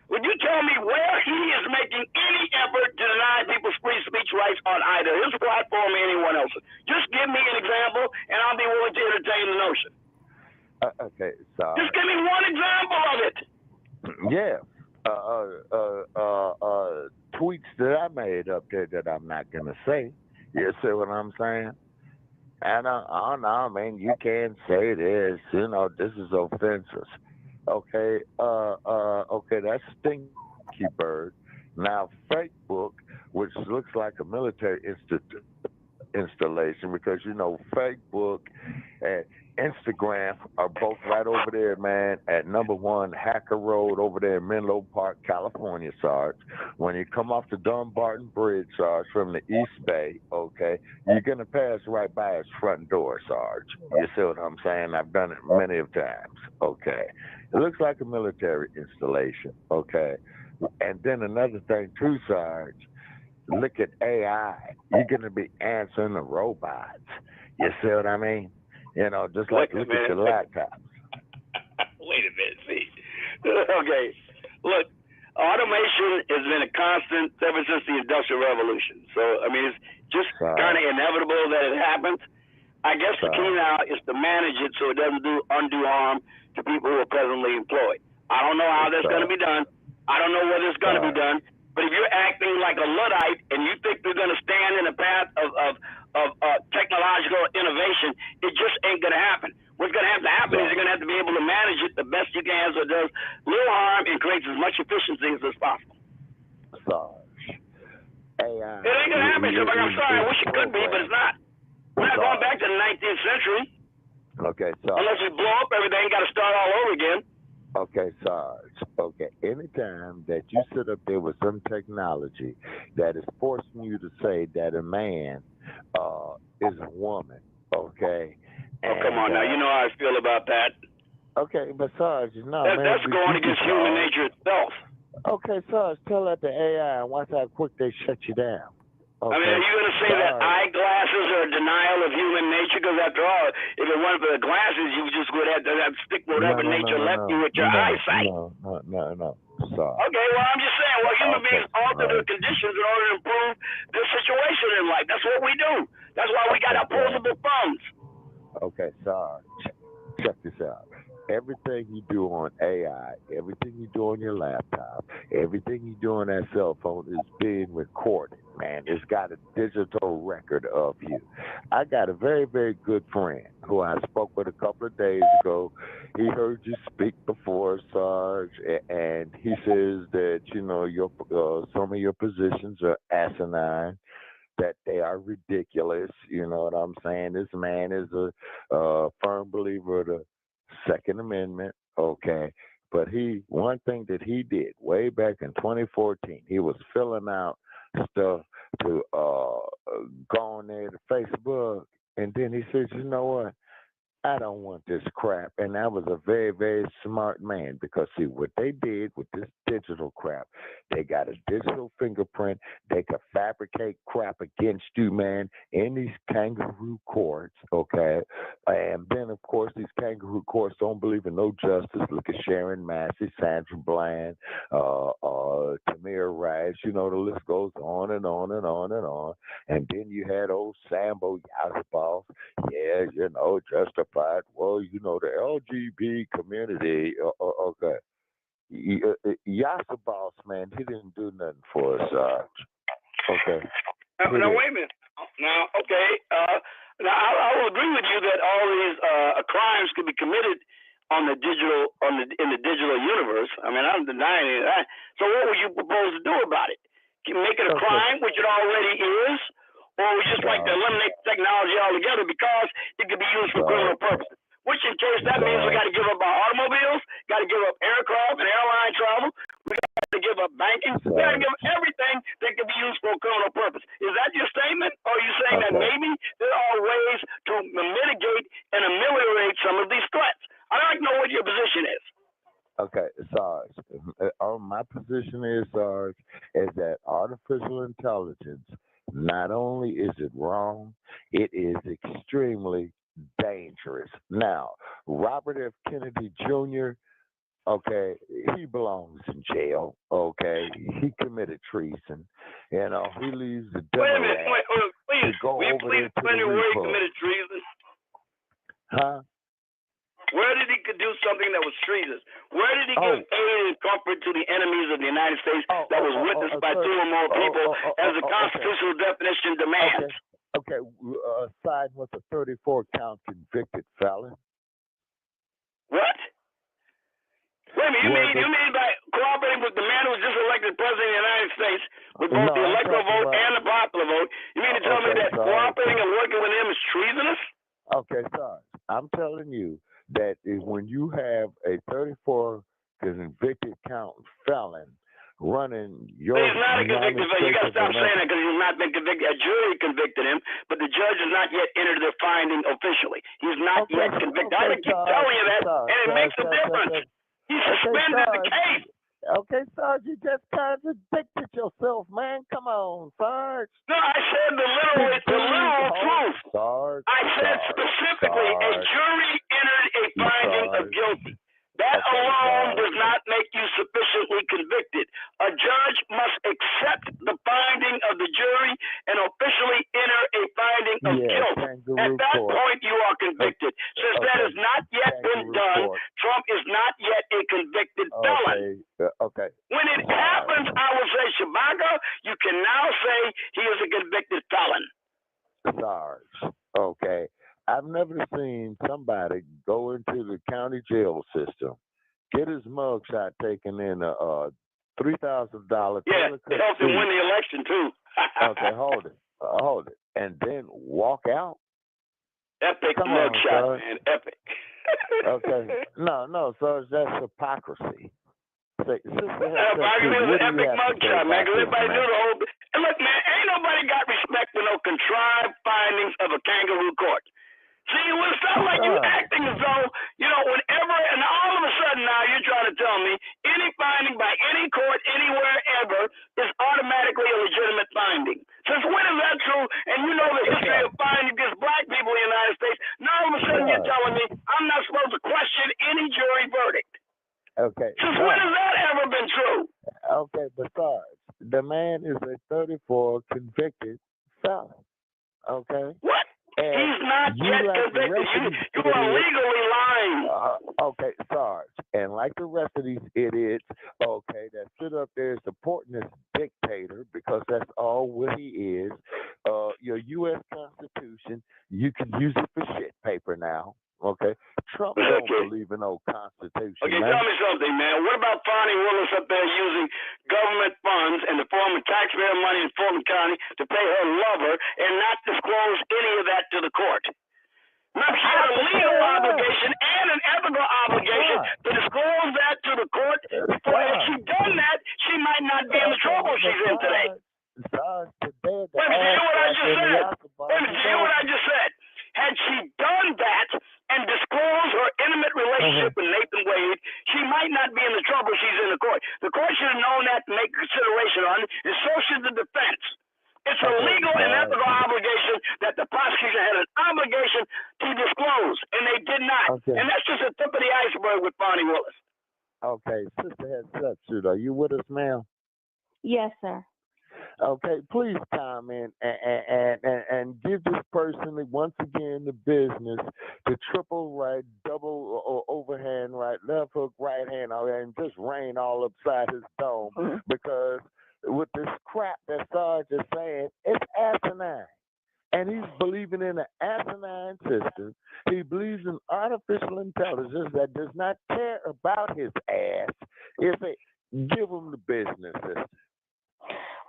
Would you tell me where he is making any effort to deny people's free speech rights on either his platform or anyone else's? Just give me an example, and I'll be willing to entertain the notion. Okay, sorry. Just give me one example of it. Yeah. Tweets that I made up there that I'm not going to say. You see what I'm saying? And no, man, you can't say this. You know, this is offensive. Okay, okay, that's Stinky Bird. Now, Facebook, which looks like a military installation, because, you know, Facebook and Instagram are both right over there, man, at #1 Hacker Road over there in Menlo Park, California, Sarge. When you come off the Dumbarton Bridge, Sarge, from the East Bay, okay, you're going to pass right by his front door, Sarge. You see what I'm saying? I've done it many of times, okay. It looks like a military installation, okay. And then another thing, too, Sarge, look at AI. You're going to be answering the robots. You see what I mean? You know, just like look at your laptops. Wait a minute, see. Okay, look, automation has been a constant ever since the Industrial Revolution. So, I mean, it's just kind of inevitable that it happens. I guess the key now is to manage it so it doesn't do undue harm to people who are presently employed. I don't know how that's going to be done. I don't know whether it's going to be done. But if you're acting like a Luddite and you think they're going to stand in the path of technological innovation, it just ain't going to happen. What's going to have to happen is you're going to have to be able to manage it the best you can so it does little harm and creates as much efficiency as possible. AI. It ain't going to happen, Shabak. I'm sorry. I wish it could be, but it's not. We're not going back to the 19th century. Okay, so unless we blow up everything, got to start all over again. Okay, Sarge. Okay, anytime that you sit up there with some technology that is forcing you to say that a man is a woman, okay? Oh, come on now. You know how I feel about that. Okay, but Sarge, no, that's going against human nature itself. Okay, Sarge, tell that to AI and watch how quick they shut you down. Okay. I mean, are you going to say that eyeglasses are a denial of human nature? Because after all, if it weren't for the glasses, you just would have to stick whatever nature left you with your eyesight. No. Sorry. Okay, well, I'm just saying, human beings alter their conditions in order to improve their situation in life. That's what we do. That's why we got opposable thumbs. Okay, Sarge, check this out. Everything you do on AI, everything you do on your laptop, everything you do on that cell phone is being recorded, man. It's got a digital record of you. I got a very, very good friend who I spoke with a couple of days ago. He heard you speak before, Sarge, and he says that, you know, your some of your positions are asinine, that they are ridiculous. You know what I'm saying? This man is a firm believer of the Second Amendment, okay, but one thing that he did way back in 2014, he was filling out stuff to go on there to Facebook, and then he says, you know what? I don't want this crap. And that was a very, very smart man, because see what they did with this digital crap, they got a digital fingerprint. They could fabricate crap against you, man, in these kangaroo courts, okay? And then, of course, these kangaroo courts don't believe in no justice. Look at Sharon Massey, Sandra Bland, Tamir Rice, you know, the list goes on and on and on and on. And then you had old Sambo Yazbal, yeah, you know, justified. Well, you know, the LGBT community, okay. Yasser Boss, man, he didn't do nothing for us. Okay. Now, wait a minute. Now, okay. Now, I will agree with you that all these crimes could be committed on the digital, in the digital universe. I mean, I'm denying any of that. So, what would you propose to do about it? Make it a crime, which it already is, or we just like to eliminate technology altogether because it could be used for criminal purposes? Which, in case, that means we got to give up our automobiles, got to give up aircraft and airline travel, we got to give up banking, we got to give up everything that could be used for a criminal purpose. Is that your statement, or are you saying that maybe there are ways to mitigate and ameliorate some of these threats? I'd like to know what your position is. Okay, Sarge. My position is, Sarge, is that artificial intelligence, not only is it wrong, it is extremely dangerous. Now, Robert F. Kennedy Jr., okay, he belongs in jail, okay? He committed treason. You know, he leaves the Wait a minute, please. to go Will you over please there to explain the where he repo. committed treason? Huh? Where did he do something that was treasonous? Where did he give aid and comfort to the enemies of the United States that was witnessed by two or more people as the constitutional definition demands? Okay, side with a 34-count convicted felon. What? Wait a minute, you mean by cooperating with the man who was just elected president of the United States with both the electoral vote and the popular vote? You mean to tell me that cooperating and working with him is treasonous? Okay, sorry. I'm telling you that when you have a 34 convicted count felon running your He's not a convicted felon. You got to stop saying that, because he's not been convicted. A jury convicted him, but the judge has not yet entered the finding officially. He's not yet convicted. I keep telling you that, and it makes a difference. He suspended the case. Okay, Sarge, you just contradicted yourself, man. Come on, Sarge. No, I said the literal truth. Sarge, I said specifically a jury entered a finding of guilty. That alone does not make you sufficiently convicted. A judge must accept the finding of the jury and officially enter a finding of guilt. At that point, you are convicted. Since that has not yet been done, Trump is not yet a convicted felon. Okay. When it happens, I will say, Shabaka, you can now say he is a convicted felon. Sarge, okay. I've never seen somebody go into the county jail system, get his mugshot taken in a $3,000. Yeah, it helped him win the election too. Okay, hold it, and then walk out. Epic mugshot, man, epic. Okay, no, Sarge, that's hypocrisy. Hypocrisy is an epic mugshot, man, because everybody knew the whole. And look, man, ain't nobody got respect for no contrived findings of a kangaroo court. See, it was not like you acting as though, you know, whenever, and all of a sudden now you're trying to tell me any finding by any court anywhere ever is automatically a legitimate finding. Since when is that true? And you know the history of finding against black people in the United States. Now all of a sudden you're telling me I'm not supposed to question any jury verdict. Okay. Since when has that ever been true? Okay, besides, the man is a 34 convicted felon. Okay? What? And he's not yet convicted. You are legally lying. Okay, Sarge. And like the rest of these idiots, okay, that sit up there supporting this dictator because that's all what he is. Your U.S. Constitution, you can use it for shit paper now. Okay, Trump don't believe in no Constitution. Okay, tell me something, man. What about Fani Willis up there using government funds in the form of taxpayer money in Fulton County to pay her lover and not disclose any of that to the court? Now, she had a legal obligation and an ethical obligation to disclose that to the court. Before if she'd done that, she might not be in the trouble she's in today. The dead And hear what I just said. Had she done that and disclosed her intimate relationship with Nathan Wade, she might not be in the trouble she's in the court. The court should have known that to make consideration on it, and so should the defense. It's a legal and ethical obligation that the prosecution had an obligation to disclose, and they did not. And that's just the tip of the iceberg with Fani Willis. Okay, Sister Heads Up, are you with us, ma'am? Yes, sir. Okay, please comment and give this person once again the business, the triple right, double or overhand right, left hook, right hand, and just rain all upside his dome because with this crap that Sarge is saying, it's asinine. And he's believing in an asinine system. He believes in artificial intelligence that does not care about his ass if it give him the business system.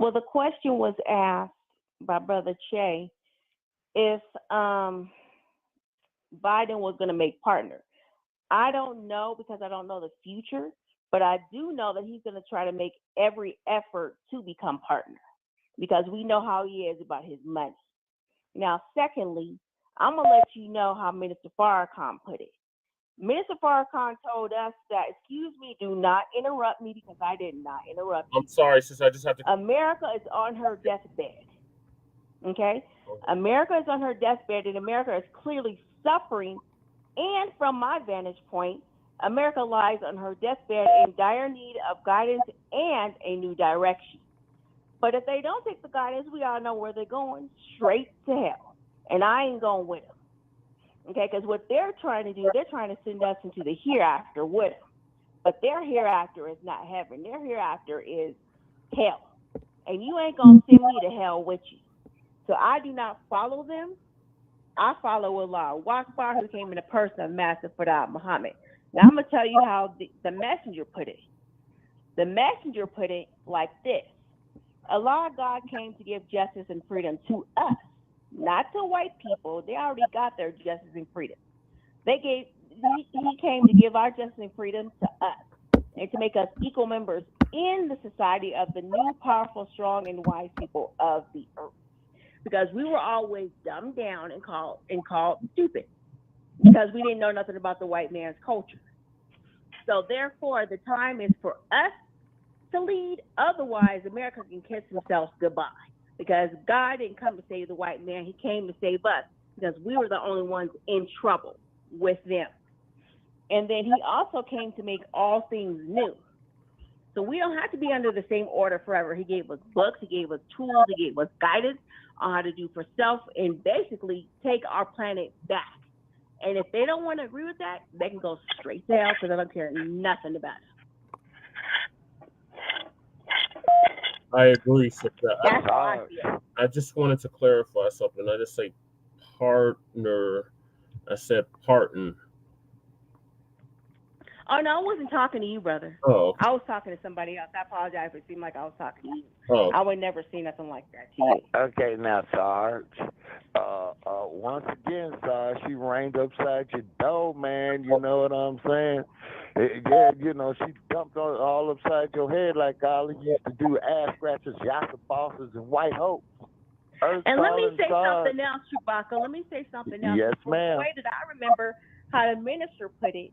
Well, the question was asked by Brother Che if Biden was going to make partner. I don't know because I don't know the future, but I do know that he's going to try to make every effort to become partner because we know how he is about his money. Now, secondly, I'm going to let you know how Minister Farrakhan put it. Minister Farrakhan told us that, excuse me, do not interrupt me because I did not interrupt you. I'm sorry, sis. I just have to. America is on her deathbed. Okay? America is on her deathbed, and America is clearly suffering. And from my vantage point, America lies on her deathbed in dire need of guidance and a new direction. But if they don't take the guidance, we all know where they're going, straight to hell. And I ain't going with them. Okay, because what they're trying to do, they're trying to send us into the hereafter with them. But their hereafter is not heaven. Their hereafter is hell. And you ain't going to send me to hell with you. So I do not follow them. I follow Allah. Wakbar, who came in the person of Master Fadad Muhammad. Now I'm going to tell you how the messenger put it. The messenger put it like this. Allah, God, came to give justice and freedom to us. Not to white people. They already got their justice and freedom. He came to give our justice and freedom to us and to make us equal members in the society of the new, powerful, strong, and wise people of the earth. Because we were always dumbed down and called stupid because we didn't know nothing about the white man's culture. So therefore, the time is for us to lead. Otherwise, America can kiss themselves goodbye. Because God didn't come to save the white man. He came to save us because we were the only ones in trouble with them. And then he also came to make all things new. So we don't have to be under the same order forever. He gave us books. He gave us tools. He gave us guidance on how to do for self and basically take our planet back. And if they don't want to agree with that, they can go straight to hell because I don't care nothing about it. I agree, sister. That's how I feel. I just wanted to clarify something. I just say partner. I said partner. Oh, no, I wasn't talking to you, brother. Oh. I was talking to somebody else. I apologize if it seemed like I was talking to you. Oh. I would never say nothing like that to you. Okay, now, Sarge. Once again, Sarge, she rained upside your door, man. You know what I'm saying? Yeah, you know, she dumped all upside your head like all of you used to do, ass scratchers, yassa bosses, and white hopes. And let me say something else, Chewbacca. Let me say something else. Yes, ma'am. The way that I remember how the minister put it,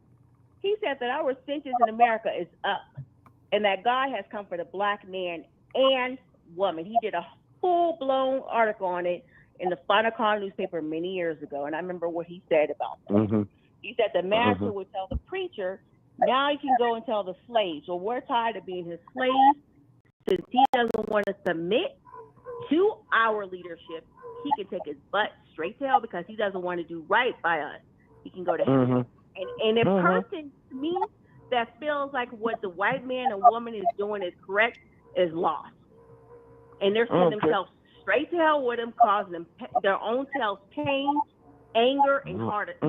he said that our census in America is up and that God has come for the black man and woman. He did a full-blown article on it in the Final newspaper many years ago, and I remember what he said about that. Mm-hmm. He said the master would tell the preacher, now you can go and tell the slaves. Well, we're tired of being his slaves. Since he doesn't want to submit to our leadership, he can take his butt straight to hell because he doesn't want to do right by us. He can go to hell. And a person, to me, that feels like what the white man and woman is doing is correct is lost. And they're sending themselves straight to hell with them, causing them their own selves pain, anger, and heartache.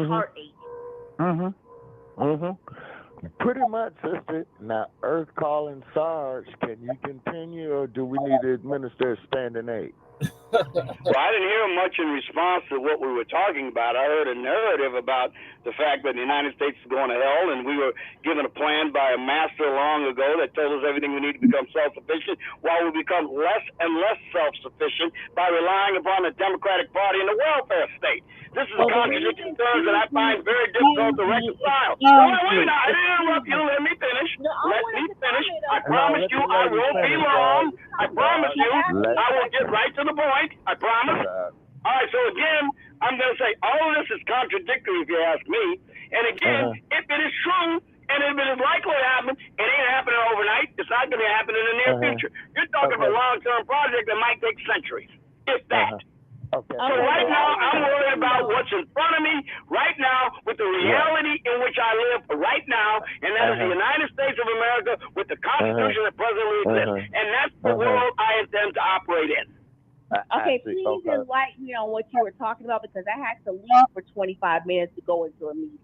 Pretty much, sister. Now, Earth calling Sarge, can you continue, or do we need to administer a standing aid? Well, I didn't hear much in response to what we were talking about. I heard a narrative about the fact that the United States is going to hell, and we were given a plan by a master long ago that told us everything we need to become self-sufficient, while we become less and less self-sufficient by relying upon the Democratic Party and the welfare state. This is a contradicting terms that I find very difficult to reconcile. Wait, I didn't interrupt you. Let me finish. Let me finish. I promise you I won't be long. I promise you I will get right to the point. I promise. All right, so again, I'm going to say all of this is contradictory if you ask me. And again, if it is true, and if it is likely to happen, it ain't happening overnight. It's not going to happen in the near future. You're talking about a long-term project that might take centuries, if that. Okay. So right now, I'm worried about what's in front of me right now with the reality in which I live right now, and that is the United States of America with the Constitution that presently exists. And that's the world I intend to operate in. Okay, please enlighten me on what you were talking about, because I had to leave for 25 minutes to go into a meeting.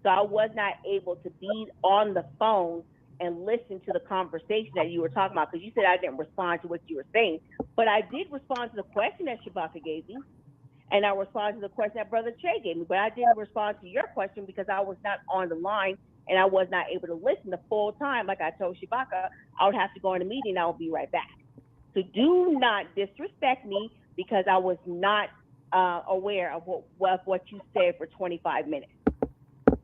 So I was not able to be on the phone and listen to the conversation that you were talking about, because you said I didn't respond to what you were saying. But I did respond to the question that Shabaka gave me, and I responded to the question that Brother Che gave me. But I didn't respond to your question because I was not on the line and I was not able to listen the full time. Like I told Shabaka, I would have to go in a meeting and I will be right back. So do not disrespect me because I was not aware of what you said for 25 minutes.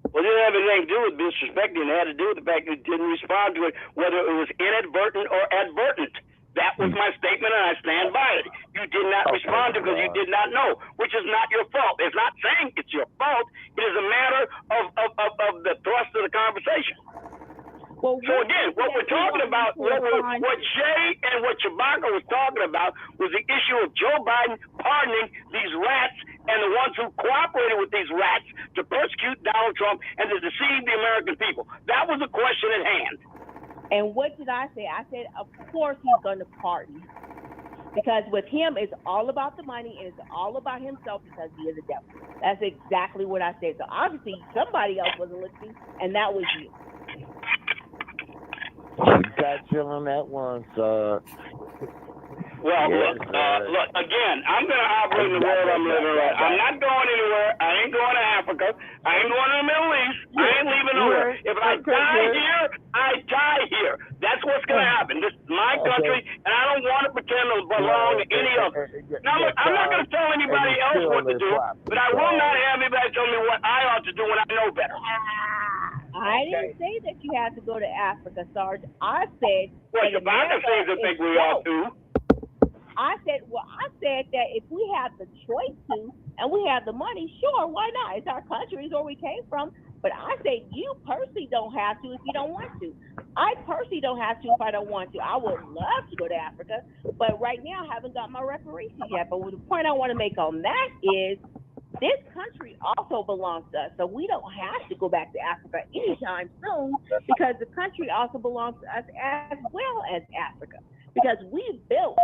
Well, it didn't have anything to do with disrespecting. It had to do with the fact that you didn't respond to it, whether it was inadvertent or advertent. That was my statement, and I stand by it. You did not respond to it because you did not know, which is not your fault. It's not saying it's your fault. It is a matter of the thrust of the conversation. Well, so again, what we're talking about, what Jay and what Shabaka was talking about was the issue of Joe Biden pardoning these rats and the ones who cooperated with these rats to persecute Donald Trump and to deceive the American people. That was the question at hand. And what did I say? I said, of course he's going to pardon. Because with him, it's all about the money and it's all about himself because he is a devil. That's exactly what I said. So obviously somebody else wasn't listening, and that was you. You got you on that one, sir. Well, look, again, I'm going to operate in the world I'm living right. I'm not going anywhere. I ain't going to Africa. I ain't going to the Middle East. I ain't leaving nowhere. If I die here, I die here. That's what's going to happen. This is my country, and I don't want to pretend to belong to any other. Now, look, I'm not going to tell anybody else what to do, but I will not have anybody tell me what I ought to do when I know better. I didn't say that you had to go to Africa, Sarge. I said... Well, Shabaka seems to think we ought to. I said that if we have the choice to, and we have the money, sure, why not? It's our country, it's where we came from. But I said you personally don't have to if you don't want to. I personally don't have to if I don't want to. I would love to go to Africa, but right now I haven't got my reparations yet. But the point I want to make on that is this country also belongs to us, so we don't have to go back to Africa anytime soon because the country also belongs to us as well as Africa, because we built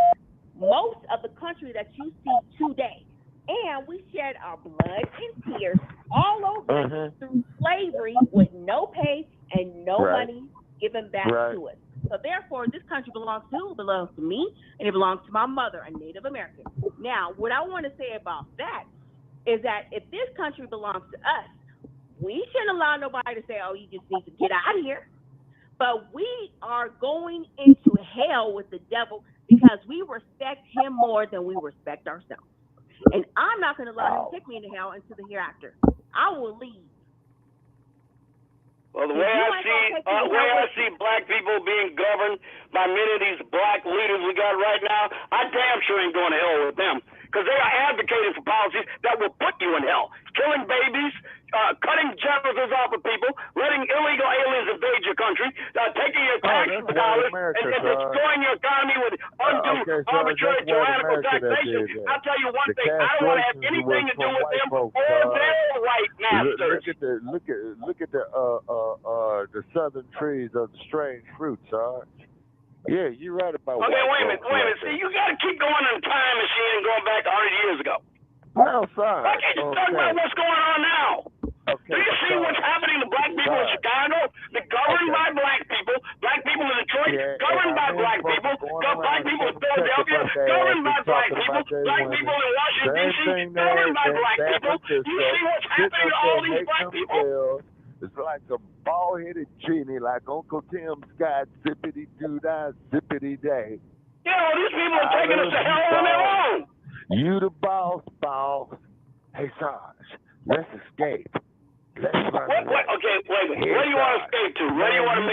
most of the country that you see today, and we shed our blood and tears all over through slavery with no pay and no money given back to us. So therefore, this country belongs to me, and it belongs to my mother, a Native American. Now, what I want to say about that is that if this country belongs to us, we shouldn't allow nobody to say, oh, you just need to get out of here. But we are going into hell with the devil because we respect him more than we respect ourselves. And I'm not going to allow him to take me into hell into the hereafter. I will leave. Well, the way I see black people being governed by many of these black leaders we got right now, I damn sure ain't going to hell with them. Because they are advocating for policies that will put you in hell. Killing babies, cutting genitals off of people, letting illegal aliens invade your country, taking your tax dollars, and destroying your economy with undue, arbitrary, tyrannical taxation. I'll tell you one thing, I don't want to have anything to do with them or their white masters. Look at the southern trees of the strange fruits, Yeah, you're right about wait a minute. See, you got to keep going in a time machine and going back 100 years ago. No, sorry. Why can't you talk about what's going on now? Okay, do you see what's happening to black people in Chicago? The black people. Black people in Washington, D.C., governed by black people. You see what's happening to all these black people? It's like a bald-headed genie, like Uncle Tim's got zippity-doo-dah, zippity-day. Yeah, well, these people are taking us to hell on their own. You the boss. Hey, Sarge, let's escape. Let's run away. Okay, wait. Where do you want to escape to? Where do you want to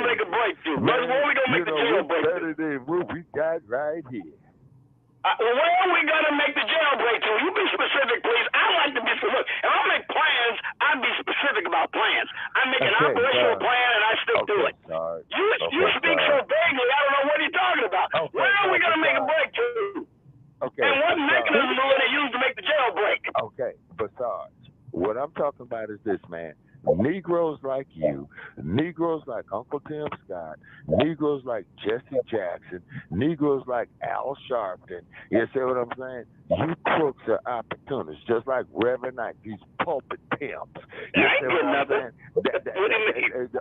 make a break to? Where are we going to make the jailbreak to? Better than what we got right here. Where are we going to make the jailbreak to? You be specific, please. I like to be specific. If I make plans, I'd be specific about plans. I make an operational plan and I stick to it. You speak so vaguely, I don't know what you're talking about. Where are we going to make a break to? Okay. And what mechanism will they use to make the jailbreak? Okay, but Sarge, what I'm talking about is this, man. Negroes like you, Negroes like Uncle Tim Scott, Negroes like Jesse Jackson, Negroes like Al Sharpton. You see what I'm saying? You crooks are opportunists, just like Reverend Knight, these pulpit pimps. You see what I'm saying?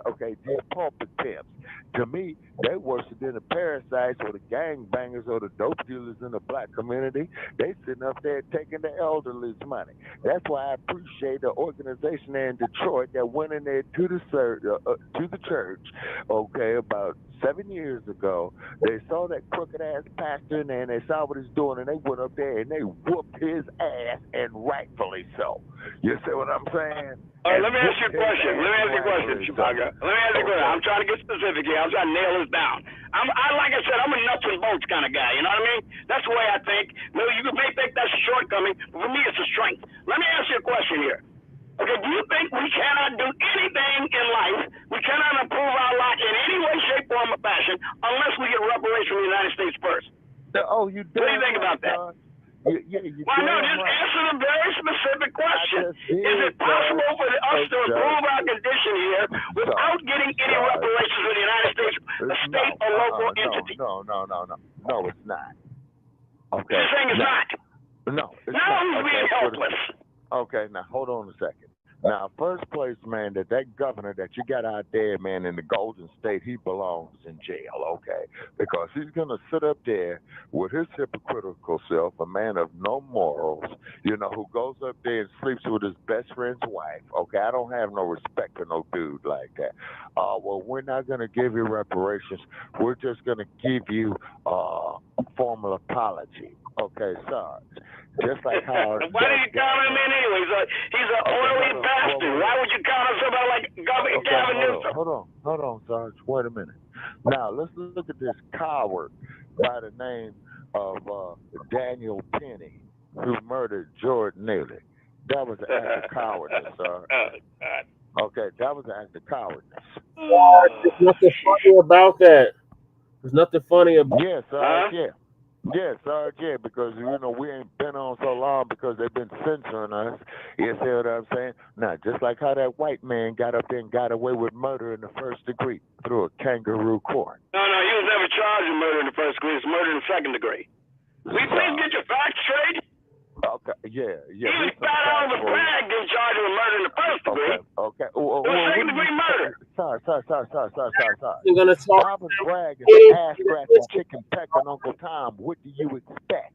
Okay, these pulpit pimps. To me, they worse than the parasites or the gangbangers or the dope dealers in the black community. They sitting up there taking the elderly's money. That's why I appreciate the organization there in Detroit that went in there to the church, okay, about 7 years ago. They saw that crooked ass pastor in there and they saw what he's doing and they went up there and they whooped his ass, and rightfully so. You see what I'm saying? All right, let me ask you a question. Shabaka. I'm trying to get specific here. I'm trying to nail this down. Like I said, I'm a nuts and bolts kind of guy. You know what I mean? That's the way I think. Maybe you may think that's a shortcoming, but for me, it's a strength. Let me ask you a question here. Okay, do you think we cannot do anything in life, we cannot improve our lot in any way, shape, form, or fashion unless we get reparations from the United States first? Oh, you do. What do you think about that? Well, no, just answer the very specific question. Is it possible for us to improve our condition here without getting any reparations from the United States, a state or local entity? No, it's not. Okay. You're saying it's not? No, it's now not. Who's being helpless? Okay, now hold on a second. Now, first place, man, that governor that you got out there, man, in the Golden State, he belongs in jail, okay? Because he's going to sit up there with his hypocritical self, a man of no morals, you know, who goes up there and sleeps with his best friend's wife, okay? I don't have no respect for no dude like that. Well, we're not going to give you reparations. We're just going to give you a formal apology, okay, Sarge? Just like how... Why do you call him in anyways? He's an oily bastard. Why would you call him somebody like Gavin Newsom? Hold on, Sarge. Wait a minute. Now, let's look at this coward by the name of Daniel Penny, who murdered Jordan Neely. That was an act of cowardice, Sarge. Okay, that was an act of cowardice. There's nothing funny about that. There's nothing funny about Yes, Sarge, yeah. Yeah, Sarge, yeah, because, you know, we ain't been on so long because they've been censoring us. You see what I'm saying? Now, just like how that white man got up there and got away with murder in the first degree through a kangaroo court. No, he was never charged with murder in the first degree. It's murder in the second degree. Will you please get your facts straight? Okay, yeah. He was fat out of the bag getting charged with murder in the first degree. Okay. It was second degree murder. Sorry. You're gonna talk. I was bragging, ass scratching, chicken pecking Uncle Tom. What do you expect?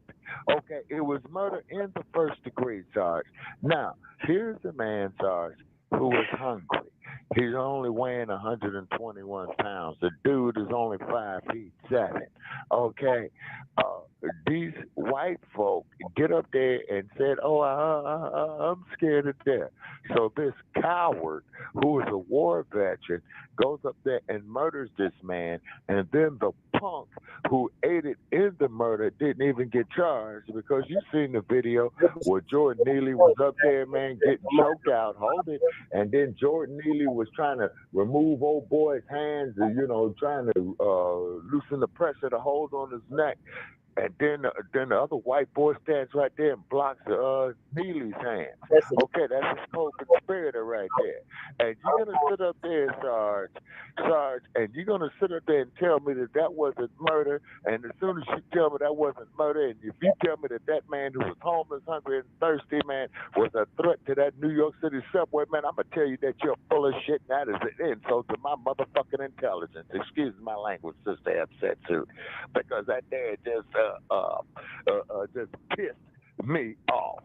Okay, it was murder in the first degree, Sarge. Now, here's a man, Sarge, who is hungry. He's only weighing 121 pounds. The dude is only 5'7". Okay, these white folk get up there and said, "Oh, I'm scared of death." So this coward, who is a war veteran, goes up there and murders this man, and then the punk who aided in the murder didn't even get charged, because you seen the video where Jordan Neely was up there, man, getting choked out, hold it, and then Jordan Neely was trying to remove old boy's hands, you know, trying to loosen the pressure to hold on his neck. And then the other white boy stands right there and blocks Neely's hand. Okay, that's a co-conspirator right there. And you're going to sit up there, Sarge, and you're going to sit up there and tell me that wasn't murder. And as soon as you tell me that wasn't murder, and if you tell me that man who was homeless, hungry, and thirsty, man, was a threat to that New York City subway, man, I'm going to tell you that you're full of shit. That is an insult to my motherfucking intelligence. Excuse my language, Sister Upset Suit. Because that there just... just pissed me off.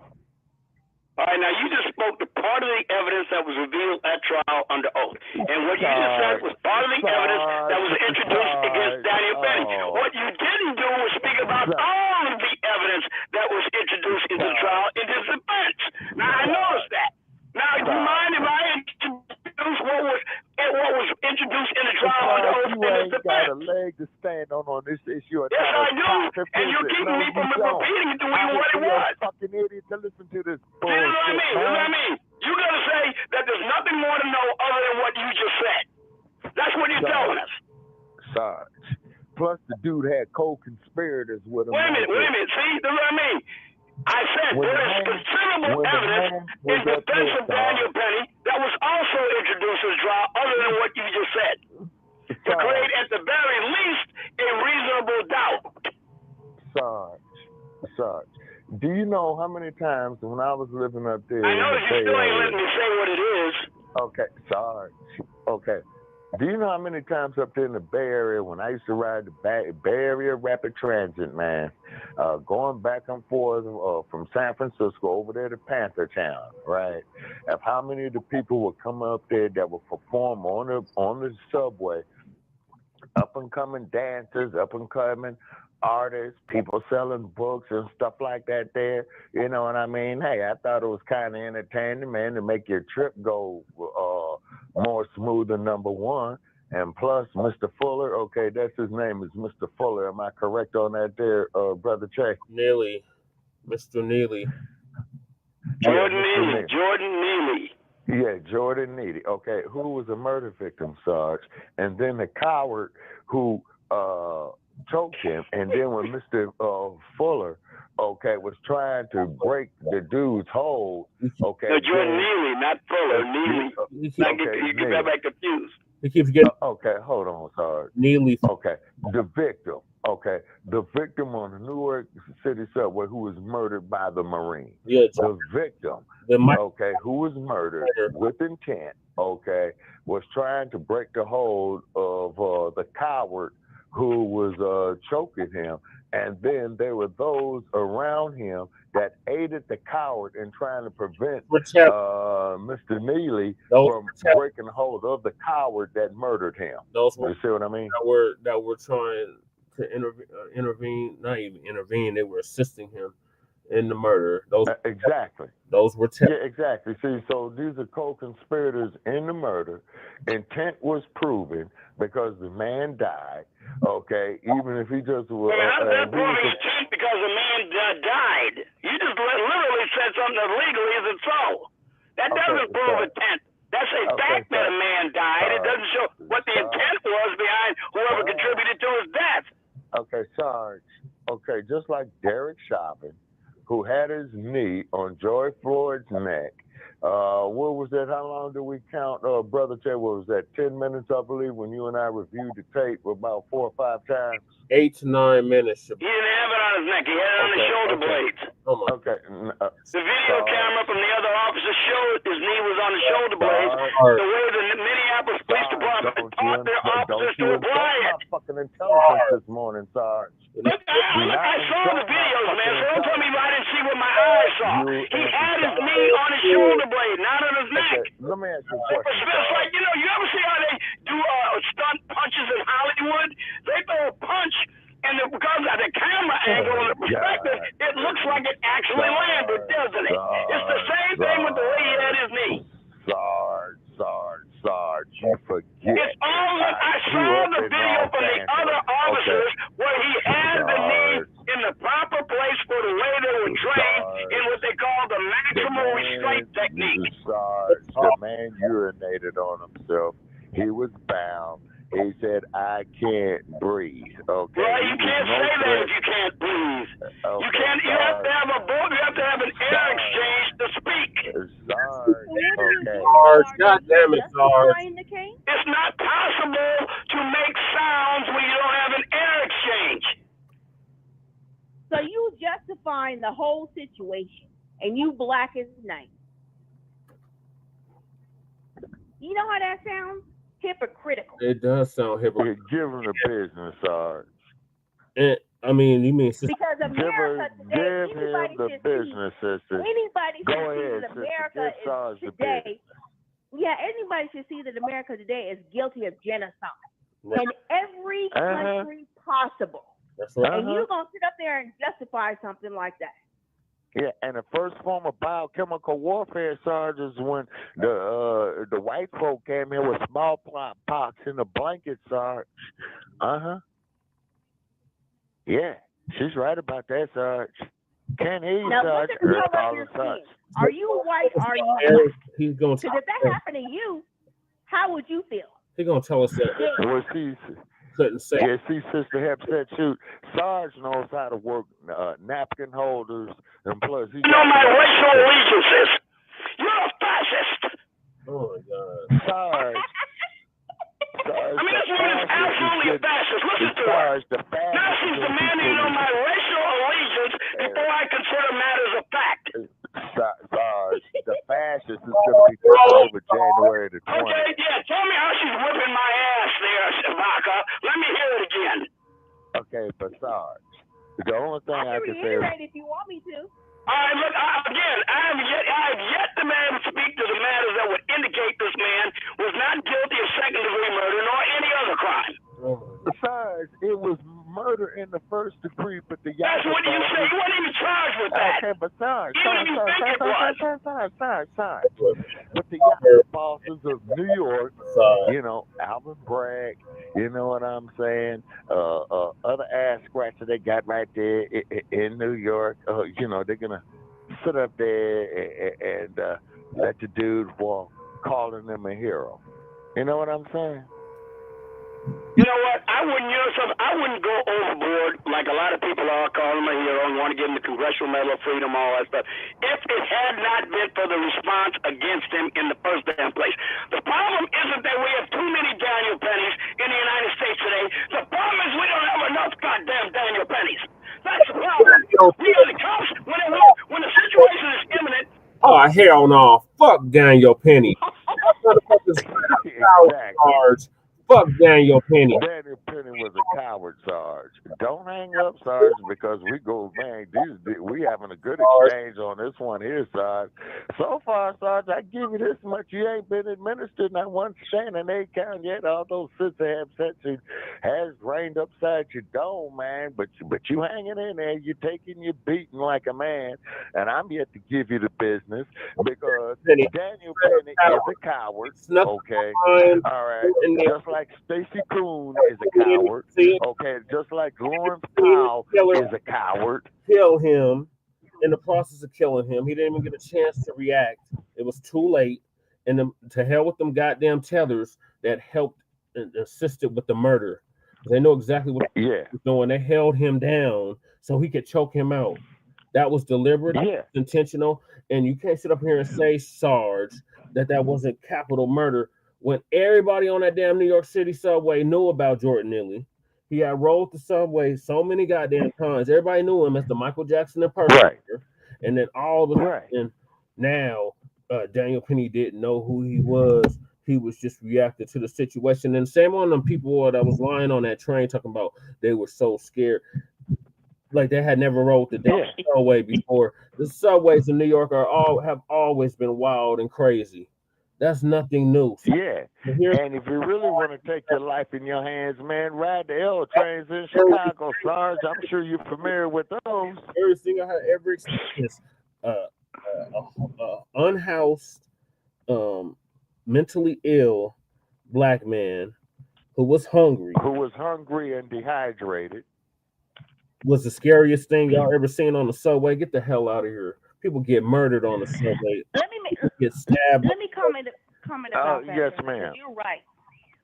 All right, now you just spoke to part of the evidence that was revealed at trial under oath. And what you just said was part of the evidence that was introduced against Daniel Fani. What you didn't do was speak about all of the evidence that was introduced into the trial in his defense. Now, I noticed that. Now, do you mind if I introduce what was introduced in the trial under oath in his defense? You ain't got a leg to stand on this issue. Yes, I do. And you're keeping me from repeating it to you what it was. Fucking idiot to listen to this bullshit. You know what I mean? You're going to say that there's nothing more to know other than what you just said. That's what you're telling us. Sarge. Plus, the dude had co-conspirators with him. Wait a minute. See, that's what I mean. I said there is considerable evidence in defense of Daniel Fani that was also introduced as trial other than what you just said. To create, at the very least, a reasonable doubt. Sarge. Do you know how many times when I was living up there? I know you still ain't letting me say what it is. Okay, Sarge. Okay. Do you know how many times up there in the Bay Area when I used to ride the Bay Area Rapid Transit, man, going back and forth from San Francisco over there to Panther Town, right? Of how many of the people would come up there that would perform on the subway, up and coming dancers, up and coming artists, people selling books and stuff like that there. You know what I mean? Hey, I thought it was kind of entertaining, man, to make your trip go more smoother, number one. And plus, Mr. Fuller, okay, that's his name is Mr. Fuller. Am I correct on that there, Brother Che? Neely. Mr. Neely. Jordan Neely. Yeah, Jordan Neely. Okay, who was a murder victim, Sarge. And then the coward who choked him. And then when Mr. Fuller, okay, was trying to break the dude's hold, okay. No, Jordan Neely, not Fuller. Neely. You get that back confused. He keeps getting. Okay, hold on, Sarge. Neely. Okay, the victim. Okay, the victim on the Newark City subway who was murdered by the Marine. Yeah, the victim. Okay, who was murdered with intent. Okay, was trying to break the hold of the coward who was choking him, and then there were those around him that aided the coward in trying to prevent Mr. Neely from breaking hold of the coward that murdered him. You see what I mean? That were trying to intervene, not even intervene. They were assisting him in the murder. Exactly. Those were yeah, exactly. See, so these are co-conspirators in the murder. Intent was proven because the man died. Okay, even if he just was. How does that prove intent because the man died? You just literally said something that legally isn't so. That doesn't prove intent. That's a fact that a man died. It doesn't show what the intent was behind whoever contributed to his death. Okay, Sarge. Okay, just like Derek Chauvin, who had his knee on George Floyd's neck. What was that? How long did we count? Brother Che, what was that? 10 minutes, I believe, when you and I reviewed the tape about 4 or 5 times. 8 to 9 minutes. He didn't have it on his neck. He had it on his shoulder blades. Okay. The video camera from the other officer showed his knee was on the shoulder blades. The way the Minneapolis Police Department taught their officers to apply it. Fucking intelligence this morning, Sarge. Look, I saw the videos, man. So don't tell me I didn't see what my eyes saw. He had his knee on his shoulder blade, not on his neck. Let me ask you a question. It's like, you ever see how they do stunt punches in Hollywood? They throw a punch, and because of the camera angle and the perspective, it looks like it actually landed, doesn't it? It's the same thing with the way he had his knee. Sarge, you forget. It's all I saw the video from the other officers where he had the knee in the proper place for the way they were trained in what they call the maximal restraint technique. Sarge, the man urinated on himself. He was bound. He said, I can't breathe. Okay. Well, you can't say that if you can't breathe. Okay, you can't. You have to have a vote. You have to have an air exchange to speak. Sarge. Okay. Sarge, God damn it, Sarge. It's not possible to make sounds when you don't have an air exchange. So you justifying the whole situation, and you black as night. You know how that sounds? Hypocritical. It does sound hypocritical. Give him the business, Sarge. I mean, you mean because America today, give him the business, sister. Anybody Go should ahead, see that sister. America Give Sarge is the today. business. Yeah, anybody should see that America today is guilty of genocide Right. in every country possible. That's right. And you're gonna sit up there and justify something like that? Yeah, and the first form of biochemical warfare, Sarge, is when the white folk came here with smallpox in the blanket, Sarge. Yeah, she's right about that, Sarge. Can't hear you, Now, Sarge. what's the color of your skin? Are you white? Are you black? He's gonna. Because if that happened to you, how would you feel? He's gonna tell us that. Well, see, Couldn't say. yeah, see, Sister Hep said, shoot, Sarge knows how to work napkin holders, and plus he. You know my racial allegiances. You're a fascist. Oh my God. Sarge. I mean, this woman is absolutely a fascist. Listen to her. Now she's demanding to know my racial allegiance before I consider matters a fact. Sarge, the fascist is going to be taking over January the 20th. Okay, yeah, tell me how she's whipping my ass there, Shabaka. Let me hear it again. Okay, but Sarge, the only thing I can say reiterate if you want me to. All right, look, again, I have yet to speak to the matters that would indicate this man was not guilty of second-degree murder nor any other crime. Sarge, it was murder in the first degree, but the That's what you say. You weren't even charged with that. Okay, but Sarge, Even if you think it was. But the Yankee bosses of New York, you know, Alvin Bragg, you know what I'm saying? Other ass scratcher they got right there in New York, you know, they're gonna sit up there and let the dude walk, calling them a hero. You know what I'm saying? You know what? I wouldn't go overboard like a lot of people are, calling him a hero and want to give him the Congressional Medal of Freedom, all that stuff. If it had not been for the response against him in the first damn place. The problem isn't that we have too many Daniel Pennies in the United States today. The problem is we don't have enough goddamn Daniel Pennies. That's the problem. We got the cops when the situation is imminent. Oh hell no! Fuck Daniel Penny. Exactly. Fuck Daniel Penny. Daniel Penny was a coward, Sarge. Don't hang up, Sarge, because we go, man, we having a good exchange on this one here, Sarge. So far, Sarge, I give you this much. You ain't been administered not one cent in A count yet. Although Sister Hep has rained upside your dome, man. But you hanging in there. You taking your beating like a man. And I'm yet to give you the business because Daniel Penny is a coward. Okay. All right. Just like Stacey Kuhn is a coward. Okay, just like Lawrence Powell is a coward. Kill him. In the process of killing him, he didn't even get a chance to react. It was too late. And to hell with them goddamn tethers that helped and assisted with the murder. They know exactly what he was doing. They held him down so he could choke him out. That was deliberate, intentional. And you can't sit up here and say, Sarge, that wasn't capital murder. When everybody on that damn New York City subway knew about Jordan Neely, he had rolled the subway so many goddamn times. Everybody knew him as the Michael Jackson impersonator. Right. And then all of a sudden, now Daniel Penny didn't know who he was. He was just reacting to the situation. And same on them people that was lying on that train talking about they were so scared. Like they had never rode the damn subway before. The subways in New York have always been wild and crazy. That's nothing new. Yeah. And if you really want to take your life in your hands, man, ride the L trains in Chicago, Sarge. I'm sure you're familiar with those. Everything I had ever experienced. Unhoused, mentally ill black man who was hungry. And dehydrated. Was the scariest thing y'all ever seen on the subway. Get the hell out of here. People get murdered on the subway. Get stabbed. Let me comment about that. Yes, ma'am. You're right.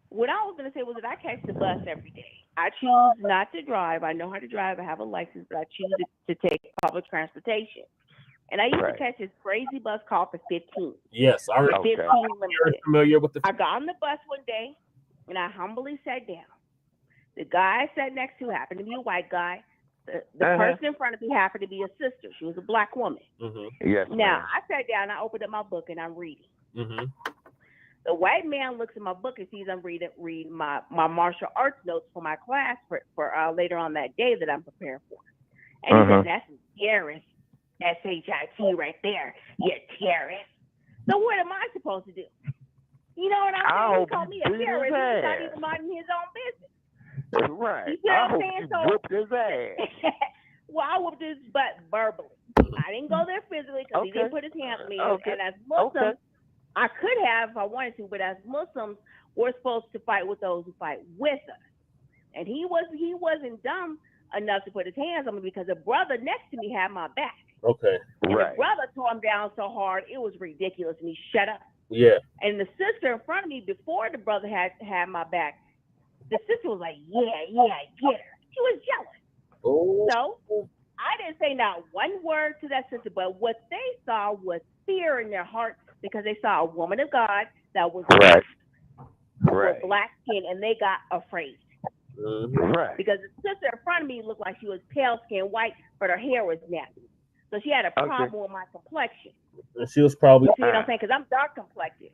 What I was going to say was that I catch the bus every day. I choose not to drive. I know how to drive. I have a license, but I choose to take public transportation. And I used to catch this crazy bus called the 15. Yes, I remember. 15 limited. Familiar with the. I got on the bus one day, and I humbly sat down. The guy I sat next to happened to be a white guy. The person in front of me happened to be a sister. She was a black woman. Mm-hmm. Yes. Now, I sat down, I opened up my book, and I'm reading. Mm-hmm. The white man looks at my book and sees I'm reading my martial arts notes for my class for later on that day that I'm preparing for. And he says, that's terrorist, S-H-I-T right there. You're terrorist. So what am I supposed to do? You know what I'm saying? He called me a terrorist. He's not even minding his own business. Right. You see what I'm saying? So, whooped his ass. Well, I whooped his butt verbally. I didn't go there physically because he didn't put his hand on me. And as Muslims, I could have if I wanted to, but as Muslims, we're supposed to fight with those who fight with us. And he wasn't dumb enough to put his hands on me because the brother next to me had my back. Okay. And the brother tore him down so hard, it was ridiculous, and he shut up. Yeah. And the sister in front of me, before the brother had my back, the sister was like, yeah, get her. She was jealous. Oh. So I didn't say not one word to that sister, but what they saw was fear in their heart because they saw a woman of God that was with black skin, and they got afraid. Right. Because the sister in front of me looked like she was pale skin white, but her hair was nappy. So she had a problem with my complexion. And she was probably. You see what I'm saying? Because I'm dark complected.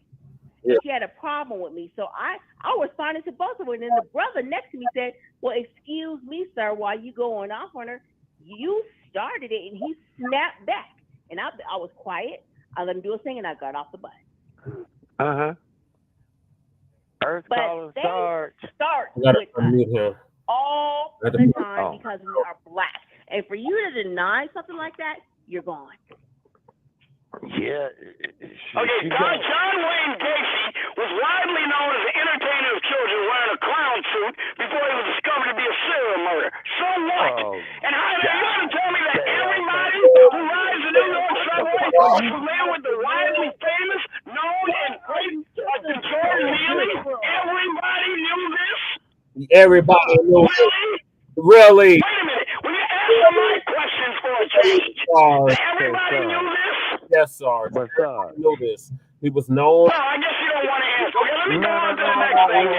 Yeah. She had a problem with me. So I responded to both of them. And then the brother next to me said, well, excuse me, sir, while you going off on her, you started it. And he snapped back. And I was quiet. I let him do his thing, and I got off the bus. Earth but calling they Sarge. start with us all the time because we are black. And for you to deny something like that, you're gone. Yeah. John Wayne Gacy was widely known as an entertainer of children wearing a clown suit before he was discovered to be a serial murderer. So what? And how are you going to tell me that everybody who rides the New York subway is familiar with the widely famous, known, and great Jordan Neely? Everybody knew this? Everybody knew this. Really? Wait a minute. Will you answer my questions for a change? Everybody knew this? Yes, Sarge. I know this. He was known. Well, I guess you don't want to answer. Okay, let me go on to the next thing.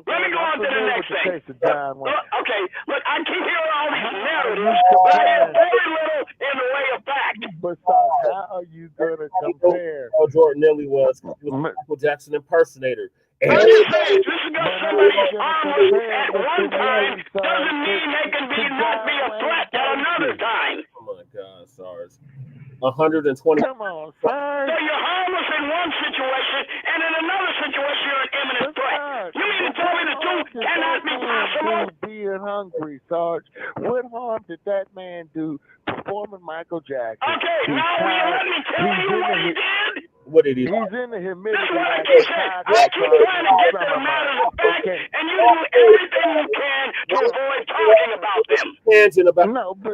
Let me go on to the next thing. Okay, look, I keep hearing all these narratives, but I have very little in the way of fact. But how are you going to compare? How Jordan Neely was a Michael Jackson impersonator. I'm just saying, just because somebody's harmless at one time doesn't mean they can not be a threat at another time. Oh my God, Sarge. 120. Come on, Sarge. So you're harmless in one situation, and in another situation you're an imminent threat. You mean to tell me the two cannot be possible? Being hungry, Sarge. What harm did that man do performing Michael Jackson? Okay, now will you let me tell you what he did? What did he do? He's in the humidity. This is what I keep saying. I keep trying to get to the matters of fact, and you do everything you can to avoid talking about them.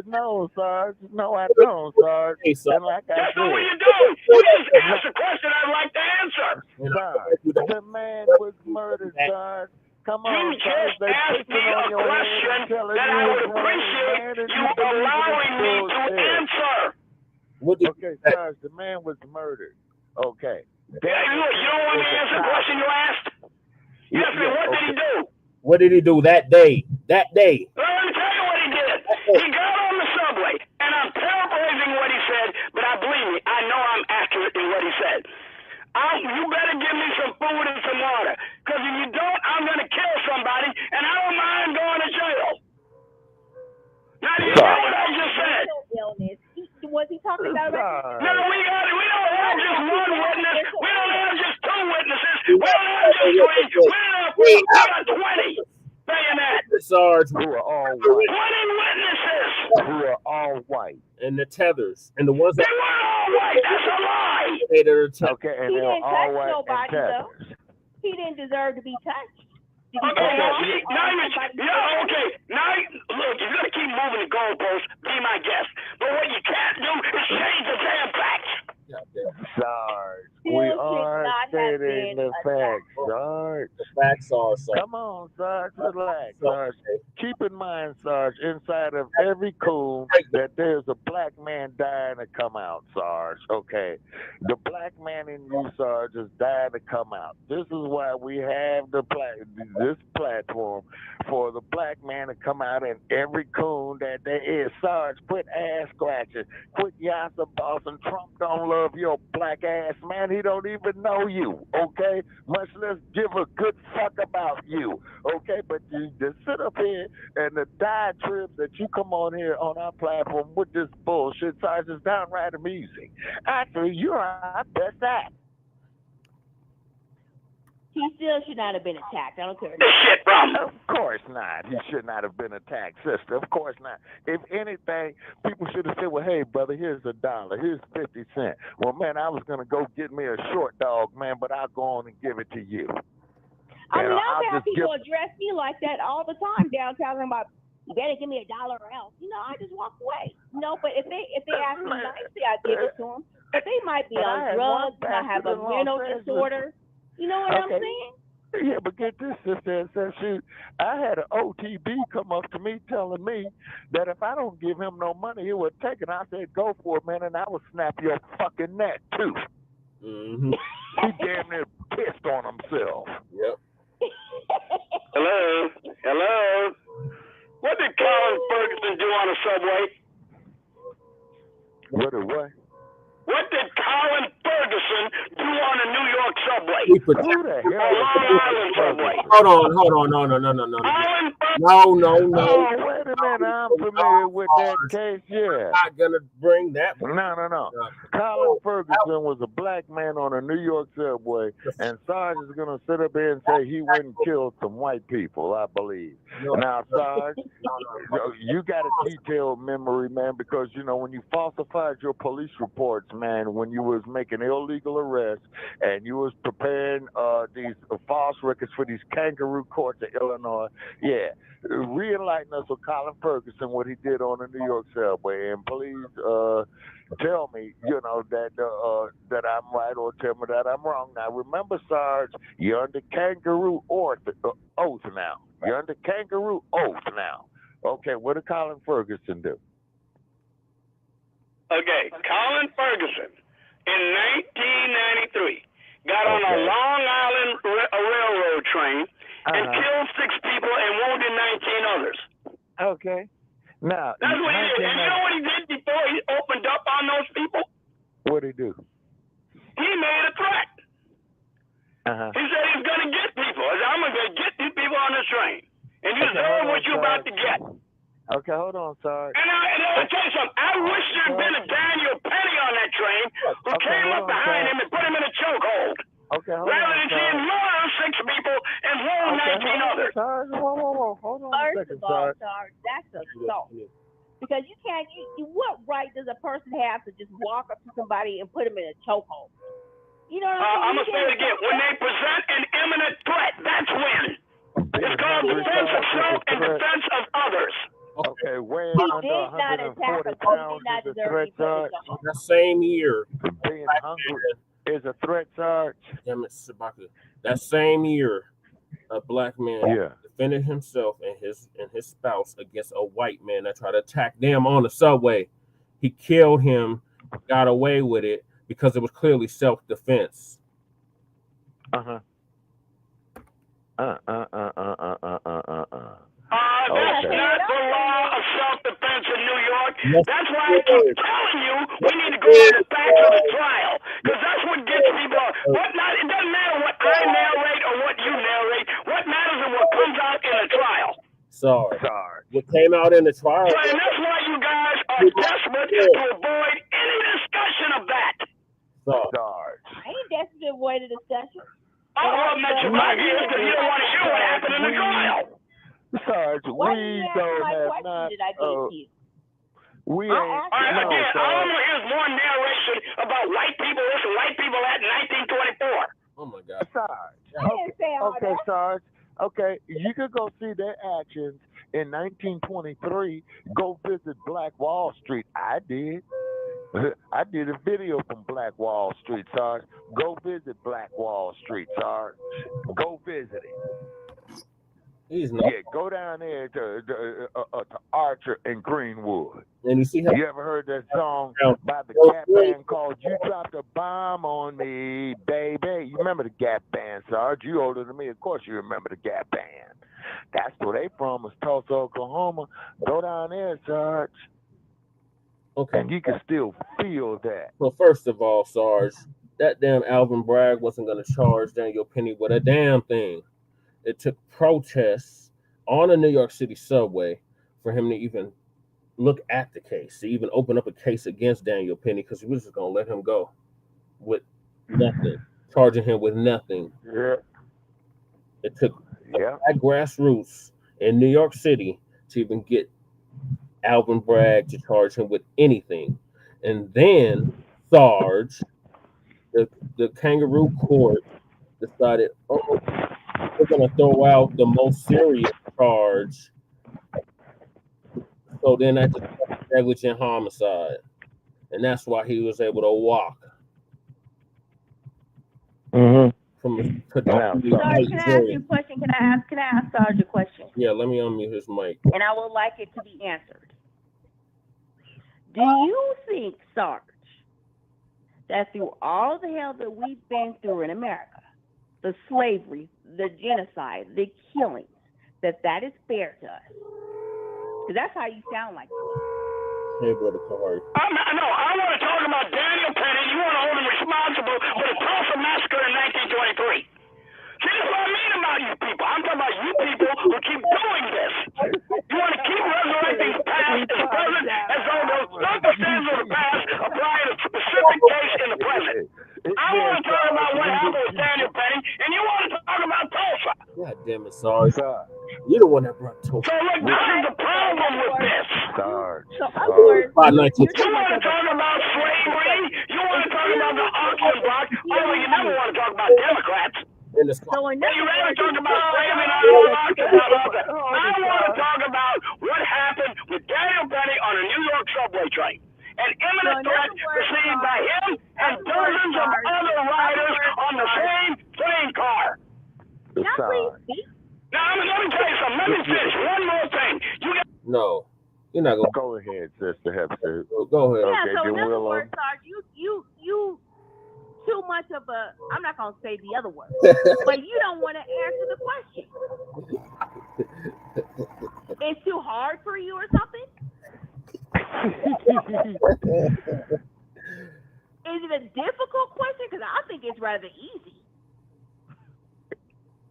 No, Sarge. No, I don't, Sarge. Hey, Sarge. And like That's not what you do. You just ask a question I'd like to answer. Sarge, the man was murdered, Sarge. Come on, you just asked me a question that I would appreciate you allowing me to answer. Okay, Sarge, the man was murdered. Okay. You don't want me to answer the question you asked? You asked me, what did he do? What did he do that day? That day. Well, let me tell you what he did. He got on the subway, and I'm paraphrasing what he said, but believe me, I know I'm accurate in what he said. You better give me some food and some water, because if you don't, I'm going to kill somebody, and I don't mind going to jail. Now, do you know what I just said? Was he talking about No, we don't have just one witness. We don't have just two witnesses. We don't have just three. We got 20 saying that. Sarge, who are all 20 witnesses. Who are all white. And the tethers. And the ones that were all white. That's a lie. Okay, and they were all white and tethers. He didn't deserve to be touched. Okay, now, look, you're going to keep moving the goalposts, be my guest. But what you can't do is change the damn facts. Sarge, we are stating the facts, Sarge. The facts are, Sarge. Come on, Sarge, relax, Sarge. Keep it in mind, Sarge, inside of every coon that there's a black man dying to come out, Sarge. Okay, the black man in you, Sarge, is dying to come out. This is why we have this platform for the black man to come out in every coon that there is. Sarge, quit ass scratching, quit yassa bossing. Trump don't love your black ass, man. He don't even know you. Okay, much less give a good fuck about you. Okay, but you just sit up here and the diatribes that you come on here on our platform with this bullshit, Sarge, is downright amusing. Actually, you're our best act. He still should not have been attacked. I don't care. This shit from. Of course not. He should not have been attacked, sister. Of course not. If anything, people should have said, well, hey, brother, here's $1. Here's 50 cents. Well, man, I was going to go get me a short dog, man, but I'll go on and give it to you. I mean, I've had people address me like that all the time downtown, talking about, you better give me $1 or else. You know, I just walk away. No, but if they ask me nicely, I give it to them. But they might be on drugs, might have a mental disorder. You know what I'm saying? Yeah, but get this, sister, and says, shoot, I had an OTB come up to me telling me that if I don't give him no money, he would take it. I said, go for it, man, and I would snap your fucking neck, too. Mm-hmm. He damn near pissed on himself. Yep. Hello? Hello? What did Colin Ferguson do on a subway? What? What did Colin Ferguson do on a New York subway? He Who the hell? Long Island subway. Hold on. No. Colin No. Oh, wait a minute. I'm familiar with that case, yeah. I'm not going to bring that. No. Colin Ferguson was a black man on a New York subway, and Sarge is going to sit up here and say he went and killed some white people, I believe. Now, Sarge, you got a detailed memory, man, because, you know, when you falsified your police reports, man, when you was making illegal arrests and you was preparing these false records for these kangaroo courts in Illinois, yeah. Re-enlighten us with Colin Ferguson, what he did on the New York subway, and please tell me, you know, that I'm right or tell me that I'm wrong. Now, remember, Sarge, you're under kangaroo oath now. You're under kangaroo oath now. Okay, what did Colin Ferguson do? Okay, Colin Ferguson in 1993 got on a Long Island railroad train and killed 6 people and wounded 19 others. Okay. Now, that's what he did. And you know what he did before he opened up on those people? What did he do? He made a threat. He said he's going to get people. He said, I'm going to get these people on this train. And you deserve what you're about to get. Okay, hold on, Sarge. And I'll tell you something. I wish there had been a Daniel Penny on that train who came up behind him and put him in a chokehold. Okay, hold rather on, than see him murder 6 people and wound 19 others. Sarge, whoa. Hold on a second, Sarge, that's assault. Because you can't, what right does a person have to just walk up to somebody and put him in a chokehold? You know what I'm going to say it again. When they present an imminent threat, that's when. It's called defense of self and defense of others. Okay, weighing under 140 pounds is a threat, Sarge. That same year. Being hungry is a threat, Sarge. Damn it, Shabaka. That same year, a black man defended himself and his spouse against a white man that tried to attack them on the subway. He killed him, got away with it because it was clearly self-defense. That's not the law of self-defense in New York. That's why I keep telling you we need to go back to the trial, because that's what gets people. It doesn't matter what I narrate or what you narrate. What matters is what comes out in the trial. Sorry. What came out in the trial? So, and that's why you guys are desperate to avoid any discussion of that. Sarge. I ain't desperate to avoid a discussion. Well, that's your idea, because you don't want to hear what happened in the trial. Sarge, we don't have not. We ain't. All right, again, all I'm going to hear is more narration about white people this and white people that in 1924. Oh my God. Sarge. Okay, Sarge. Okay, you could go see their actions in 1923. Go visit Black Wall Street. I did. I did a video from Black Wall Street, Sarge. Go visit Black Wall Street, Sarge. Go visit it. He's not. Yeah, go down there to Archer and Greenwood. And you see how You ever heard that song by the Gap Band called "You Dropped a Bomb on Me, Baby"? You remember the Gap Band, Sarge? You older than me, of course you remember the Gap Band. That's where they from, is Tulsa, Oklahoma. Go down there, Sarge. Okay. And you can still feel that. Well, first of all, Sarge, that damn Alvin Bragg wasn't going to charge Daniel Penny with a damn thing. It took protests on a New York City subway for him to even look at the case, to even open up a case against Daniel Penny, because he was just going to let him go with nothing, charging him with nothing. Yeah. It took that grassroots in New York City to even get Alvin Bragg to charge him with anything. And then Sarge, the kangaroo court decided, oh, we're going to throw out the most serious charge. So then that's negligent homicide. And that's why he was able to walk. From Sarge, can I ask you a question? Can I ask Sarge a question? Yeah, let me unmute his mic. And I would like it to be answered. Do you think, Sarge, that through all the hell that we've been through in America, the slavery, the genocide, the killings, that is fair to us? Because that's how you sound like this. Hey, brother Kahari. No, I want to talk about Daniel Penny. You want to hold him responsible for the Tulsa massacre in 1923. See, that's what I mean about you people. I'm talking about you people who keep doing this. You want to keep resurrecting past as present as though those circumstances of the past apply to a specific case in the present. I want to talk about what happened with Daniel Penny, and you want to talk about Tulsa. God damn it, Sarge. You're the one that brought Tulsa. So look, this is the problem with this. Sarge. So, of course, you want to talk about slavery? You want to talk about the auction block? Although you never want to talk about Democrats. In the so in you rather talk about slavery and all that. I want to talk about what happened with Daniel Penny on a New York subway train. An imminent threat received by him and dozens of other riders on the same train car. Now, let me tell you something. Let me finish. One more thing. No, you're not going to. Go ahead, Sister Hepster. Go ahead. Yeah, Okay, so in then other we'll, words, Sarge, you too much of a, I'm not going to say the other word, but you don't want to answer the question. It's too hard for you or something? Is it a difficult question? Because I think it's rather easy.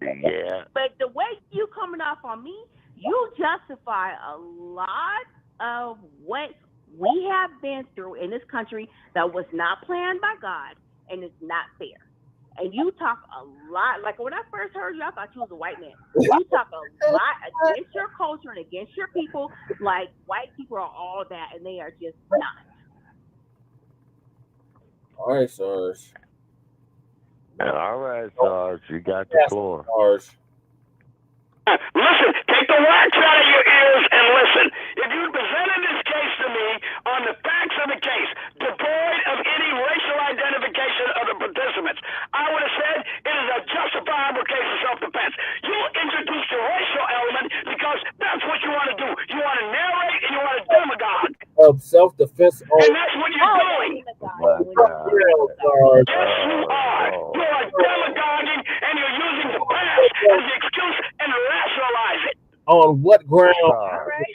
Yeah. But the way you coming off on me, you justify a lot of what we have been through in this country that was not planned by God and it's not fair. And you talk a lot, like when I first heard you, I thought you was a white man. You talk a lot against your culture and against your people, like white people are all that, and they are just not. All right, Sarge. All right, Sarge, you got the floor. Sarge. Listen, take the wax out of your ears and listen. If you presented this case to me on the facts of the case, devoid of any racial identification of the participants, I would have said it is a justifiable case of self-defense. You introduced the racial element because that's what you want to do. You want to narrate and you want to demagogue. Of self-defense. And that's what you're doing. Yes, you are. You are demagoguing and you're using the past as the excuse and rationalize it. On what ground? Right.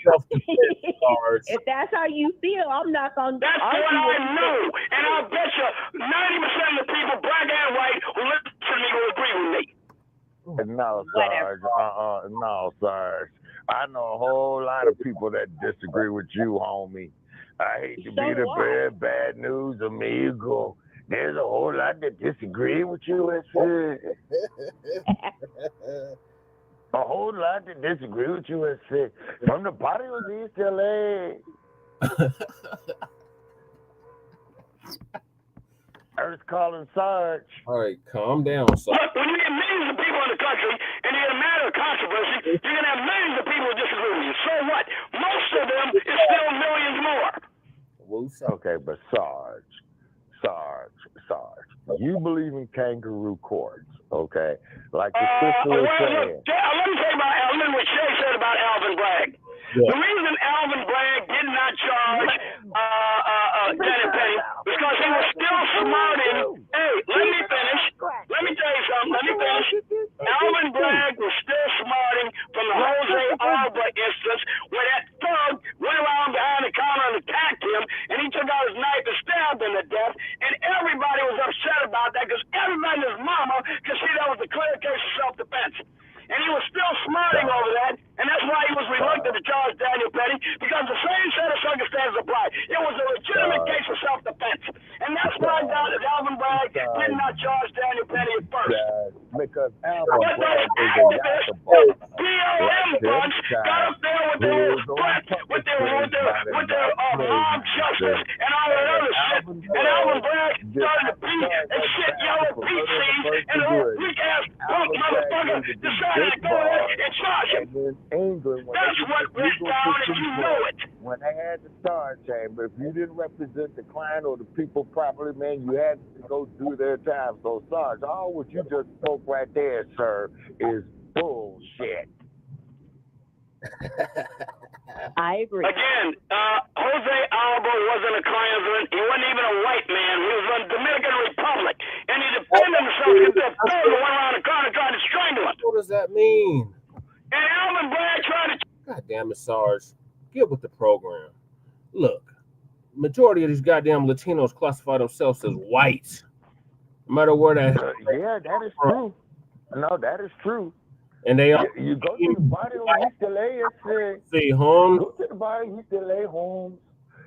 If that's how you feel, I'm not going to That's what I know. And I'll bet you 90% of the people, black and white, who listen to me will agree with me. No, Sarge. No, Sarge. I know a whole lot of people that disagree with you, homie. I hate to be the bad news amigo. There's a whole lot that disagree with you. A whole lot that disagree with you and say, from the bottom of East LA. Earth calling Sarge. All right, calm down, Sarge. Look, when you get millions of people in the country and you get a matter of controversy, you're going to have millions of people who disagree with you. So what? Most of them is still millions more. Okay, but Sarge, Sarge, you believe in kangaroo courts, okay? Like the sister was saying. Let me tell you about what Shay said about Alvin Bragg. Yeah. The reason Alvin Bragg did not charge Janet Penny was because he was still smarting. Hey, let me finish. Let me tell you something. Let me finish. Alvin Bragg was still smarting from the Jose Alba instance where that thug went around behind the counter and attacked him, and he took out his knife and stabbed him to death, and everybody was upset about that because everybody and his mama could see that was a clear case of self-defense. And he was still smarting over that, and that's why he was reluctant to charge Daniel Petty, because the same set of circumstances applied. It was a legitimate case of self-defense. And that's why Alvin Bragg did not charge Daniel Petty at first. Because Alvin Bragg is a BLM bunch got up there with their mob justice and all that other shit. And Alvin Bragg started to beat and shit yellow Pete seeds, and the little weak-ass punk motherfucker decided to go there and charge him. That's what went down, and you know it. When they had the Star Chamber, if you didn't represent the client or the people properly, man, you had to go do their time. So, Sarge, all what you just spoke right there, sir, is bullshit. I agree. Again, Jose Alba wasn't a Klansman. He wasn't even a white man. He was from the Dominican Republic. And he defended himself against that thug who went around the car and tried to strangle him. What does that mean? And Alvin Bragg tried to... God damn it, Sarge. Get with the program. Look, majority of these goddamn Latinos classify themselves as white. No matter where that yeah, that is true. No, that is true. And they are. You go to the body on East LA, see Holmes. Go to the body East LA, Holmes.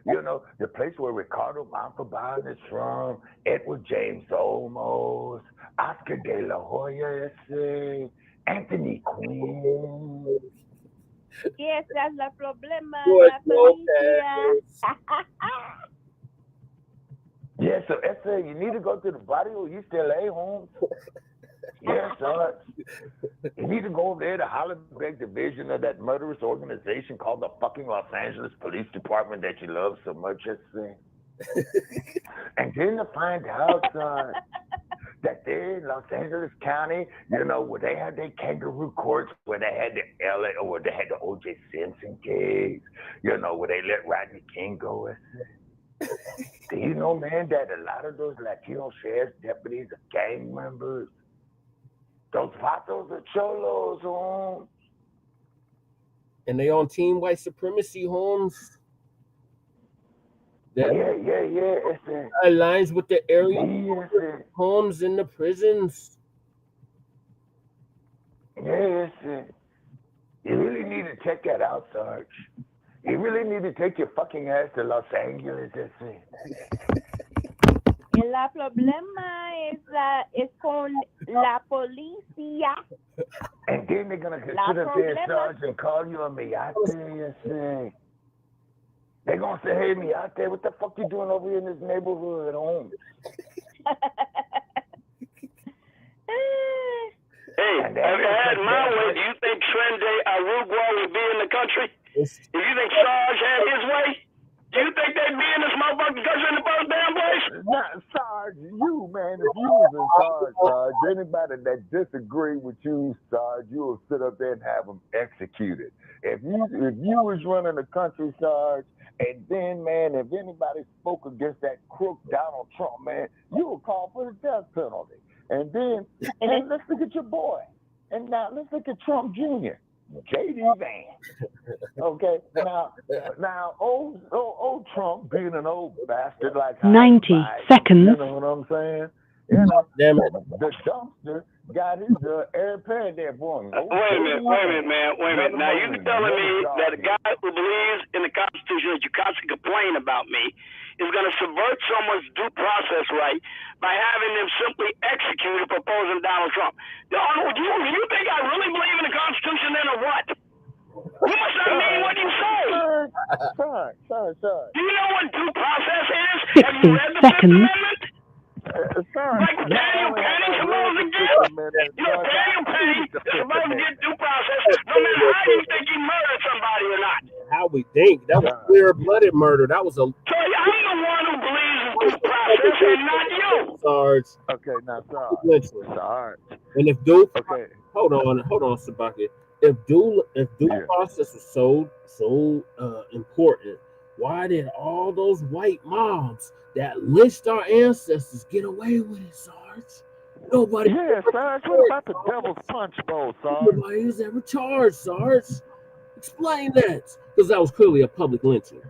You know, the place where Ricardo Montalban is from, Edward James Olmos, Oscar de la Hoya, Anthony Quinn. Yes, that's the problema. La policía. Yeah, so SA, you need to go to the barrio East LA, Holmes. Yes, son. You need to go over there to Hollenbeck division of that murderous organization called the fucking Los Angeles Police Department that you love so much, SA. And then to find out, son, that there in Los Angeles County, you know, where they had their kangaroo courts, where they had the LA, or where they had the O.J. Simpson case, you know, where they let Rodney King go. Do you know, man, that a lot of those Latino sheriff's deputies are gang members? Those vatos are cholos, Holmes. And they on team white supremacy, Holmes. That yeah. Aligns with the area homes in the prisons. Yes, you really need to check that out, Sarge. You really need to take your fucking ass to Los Angeles. La problema es con la policía. And then they're gonna sit up there, Sarge, and call you a miyate. They're gonna say, "Hey, miyate, what the fuck you doing over here in this neighborhood at home?" Hey, have you had my way? Do you think Trende Arugua would be in the country? If you think Sarge had his way, do you think they'd be in this motherfucking country in the first damn place? Not Sarge, you, man. If you was in charge, Sarge, anybody that disagree with you, Sarge, you will sit up there and have them executed. If you was running the country, Sarge, and then, man, if anybody spoke against that crook Donald Trump, man, you would call for the death penalty. And then, and let's look at your boy. And now let's look at Trump Jr., J.D. Vance. Okay, now, old Trump being an old bastard like 90 seconds. You know what I'm saying? You know, the dumpster got his airplane there for him. Wait a minute, man. Now, you telling me that a guy who believes in the Constitution that you constantly complain about me is going to subvert someone's due process right by having them simply executed proposing Donald Trump. Do you think I really believe in the Constitution then or what? You must not mean what you say. Sorry. Do you know what due process is? 60 Have you read the Fifth seconds. Amendment? Like Daniel Penny supposed to get? Daniel Penny is supposed to get due process no matter how you think he murdered somebody or not. How we think? That was clear-blooded murder. That was a... So I'm the one who believes in due process, and not you. Sarge. Okay, now Sarge. Listen. Sarge. And if due, Okay. hold on, Shabaka. If due Yeah. process was so important, why did all those white mobs that lynched our ancestors get away with it, Sarge? Nobody. Yeah, Sarge. What about the Devil's Punch Bowl, Sarge? Nobody was ever charged, Sarge. Explain that, because that was clearly a public lynching.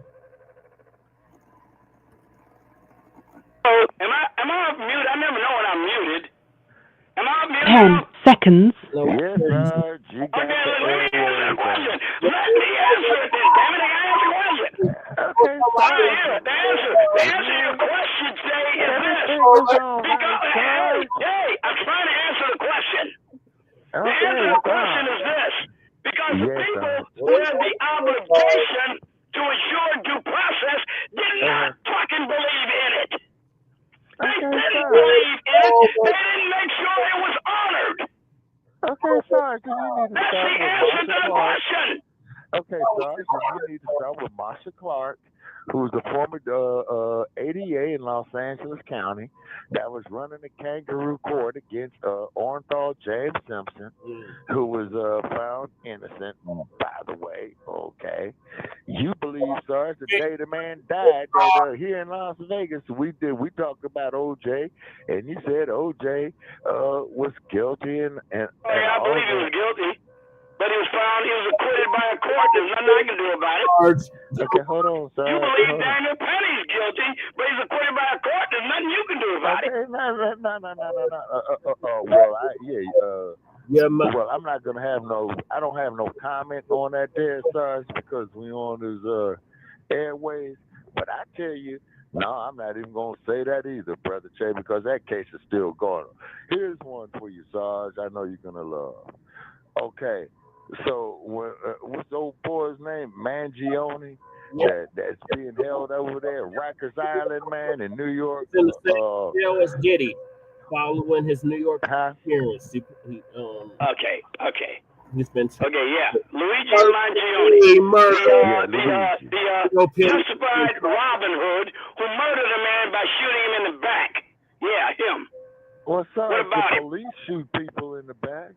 Oh, am I off mute? I never know when I'm muted. Am I off mute? 10 seconds. No, Yes, Sarge. You got Okay, the let me answer the airwaves. question. Let me answer it then, damn it. I can answer the question. Okay, All right, Sarge. here, the answer to your question, Jay, is this. Hey, I'm trying to answer the question. The answer to the question is this. Because the people who had the obligation to ensure due process did not fucking believe in it. They didn't believe in it. They didn't make sure it was honored. Okay, Sarge, you need to That's start the with answer to Marsha the Clark. question. Okay, Sarge, you need to start with Marsha Clark, who was the former ADA in Los Angeles County that was running a kangaroo court against Orenthal James Simpson, who was found innocent, by the way. Okay. You believe, Sarge, the day the man died, that here in Las Vegas, we talked about OJ, and you said OJ was guilty and Oh, yeah, I believe he was guilty. But he was found, he was acquitted by a court. There's nothing I can do about it. Okay, hold on, Sarge. You believe Daniel Penny's guilty, but he's acquitted by a court. There's nothing you can do about it. Okay, no. Well, I'm not gonna have I don't have no comment on that there, Sarge, because we on his airways. But I tell you, no, I'm not even gonna say that either, Brother Che, because that case is still going. Here's one for you, Sarge. I know you're gonna love. Okay, so what's the old boy's name? Mangione. That's being held over there at Rikers Island, man, in New York. In the same jail as Diddy, following his New York appearance. Okay. He's been yeah. Luigi Mangione, the justified Robin Hood who murdered a man by shooting him in the back. Yeah, him. Well, Sarge, what about the police shoot people in the back?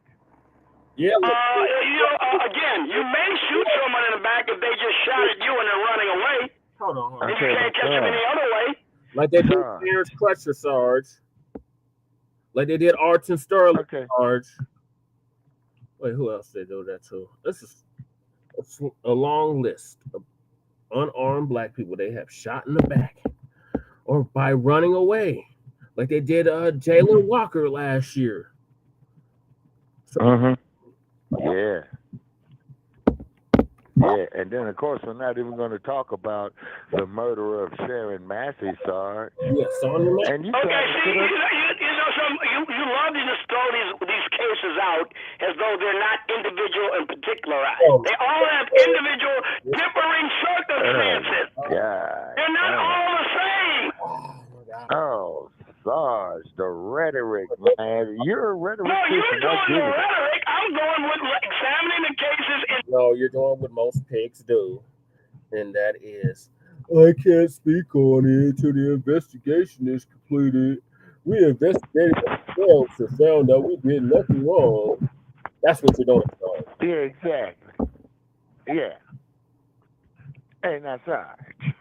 Yeah. Again, you may shoot someone in the back if they just shot at you and they're running away. Hold on. And you can't catch them any other way. Like they did Terrence Crutcher, Sarge. Like they did Arton Sterling, Sarge. Wait, who else they do that to? This is a long list of unarmed black people they have shot in the back or by running away. Like they did Jalen Walker last year. So, Yeah, and then of course we're not even going to talk about the murder of Sharon Massey, Sarge. Yes, and you you love to just throw these cases out as though they're not individual and particularized. They all have individual differing circumstances. They're not all the same. Oh, Sarge, the rhetoric, man. You're a rhetoric. No, you're doing the rhetoric. I'm going with examining the cases. No, you're doing what most pigs do, and that is, I can't speak on it until the investigation is completed. We investigated ourselves and found out we did nothing wrong. That's what you're doing, Sarge. Yeah, exactly. Yeah. Hey, now, Sarge.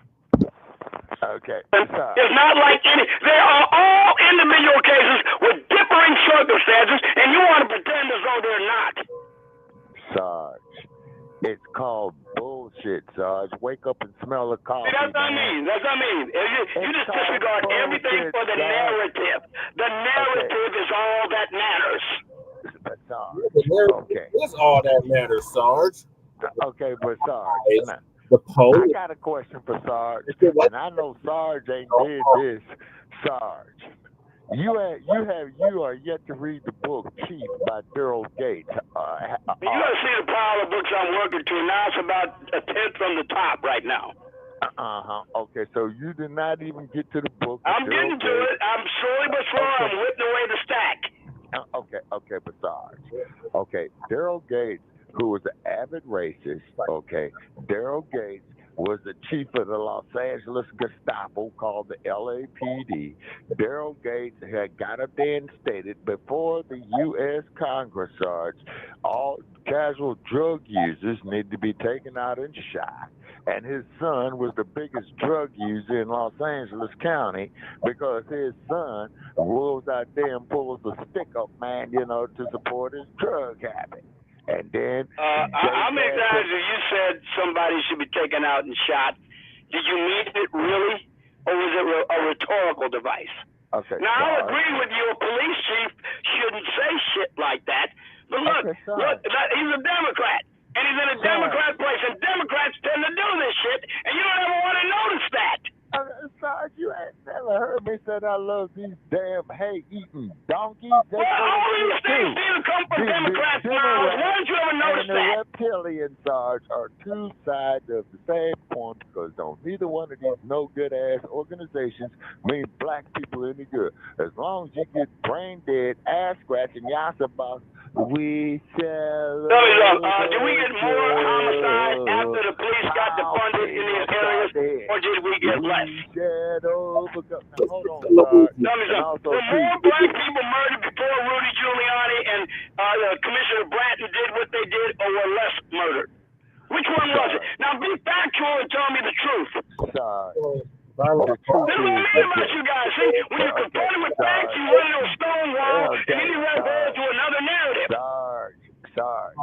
Okay. It's not like they are all individual cases with differing circumstances, and you want to pretend as though they're not. Sarge, it's called bullshit, Sarge. Wake up and smell the coffee. See, that's what I mean. You just disregard everything for the narrative. The narrative is all that matters. But Sarge, it's all that matters, Sarge. Okay, but Sarge, the poll. I got a question for Sarge, and I know Sarge ain't did this. Sarge, you are yet to read the book Chief by Daryl Gates. You got to see the pile of books I'm working to. Now it's about a 10th from the top right now. Okay, so you did not even get to the book. I'm getting to it. I'm slowly but slowly. I'm whipping away the stack. Okay, but Sarge. Okay, Daryl Gates, who was an avid racist. Okay, Daryl Gates was the chief of the Los Angeles Gestapo called the LAPD. Daryl Gates had got up there and stated before the U.S. Congress starts, all casual drug users need to be taken out and shot. And his son was the biggest drug user in Los Angeles County because his son goes out there and pulls a stick-up man, to support his drug habit. And then how many times have you said somebody should be taken out and shot? Did you mean it really, or was it a rhetorical device? Okay. Now, I'll agree with you. A police chief shouldn't say shit like that. But look, he's a Democrat, and he's in a Democrat place, and Democrats tend to do this shit, and you don't ever want to notice that. Sarge, you ain't never heard me say I love these damn hay-eating donkeys. Well, all these things do come from Democrats now. Why don't you ever notice that? And the reptilian, Sarge, are two sides of the same coin because neither one of these no-good-ass organizations mean black people any good. As long as you get brain-dead, ass-scratching, yasabas, we shall... Did we get more homicides after the police got defunded in these areas, or did we get less? Hold on, Sarge. Were more black people murdered before Rudy Giuliani and Commissioner Bratton did what they did, or were less murdered? Which one was it? Now be factual and tell me the truth. Sarge. This is what I mean about you guys. See, when you're confronted with facts, you run into a stone wall, and then you run to another narrative. Sarge.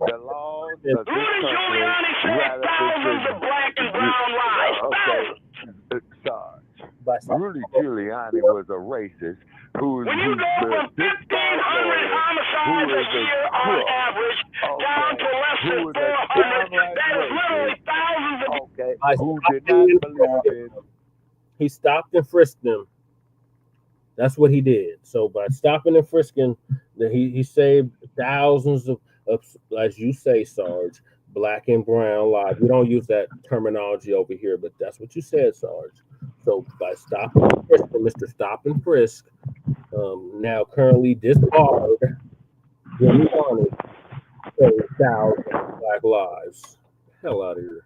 The laws of this Rudy Giuliani said thousands of black and brown lies. Thousands. Sarge. Rudy Giuliani was a racist who was... When you go from 1,500 homicides a year on average down to less than 400, that is literally thousands of... Who did not believe in... He stopped and frisked them. That's what he did. So by stopping and frisking, he saved thousands of, as you say, Sarge, black and brown lives. We don't use that terminology over here, but that's what you said, Sarge. So by stopping and frisking, Mr. Stop and Frisk, now currently disbarred, Giuliani saved thousands of black lives. Hell out of here.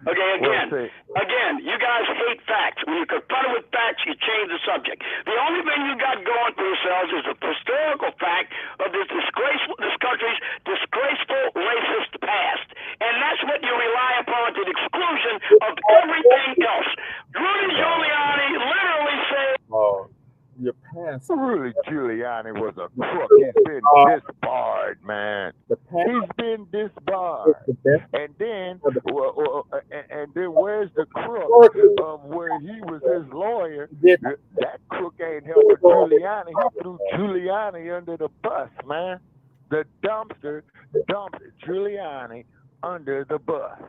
Okay, again, you guys hate facts. When you're confronted with facts, you change the subject. The only thing you got going for yourselves is the historical fact of this country's disgraceful racist past. And that's what you rely upon to the exclusion of everything else. Rudy Giuliani literally said... Your past. Rudy Giuliani was a crook. He's been disbarred, man. He's been disbarred. And then where's the crook of where he was his lawyer? That crook ain't helping Giuliani. He threw Giuliani under the bus, man. The dumpster dumped Giuliani under the bus.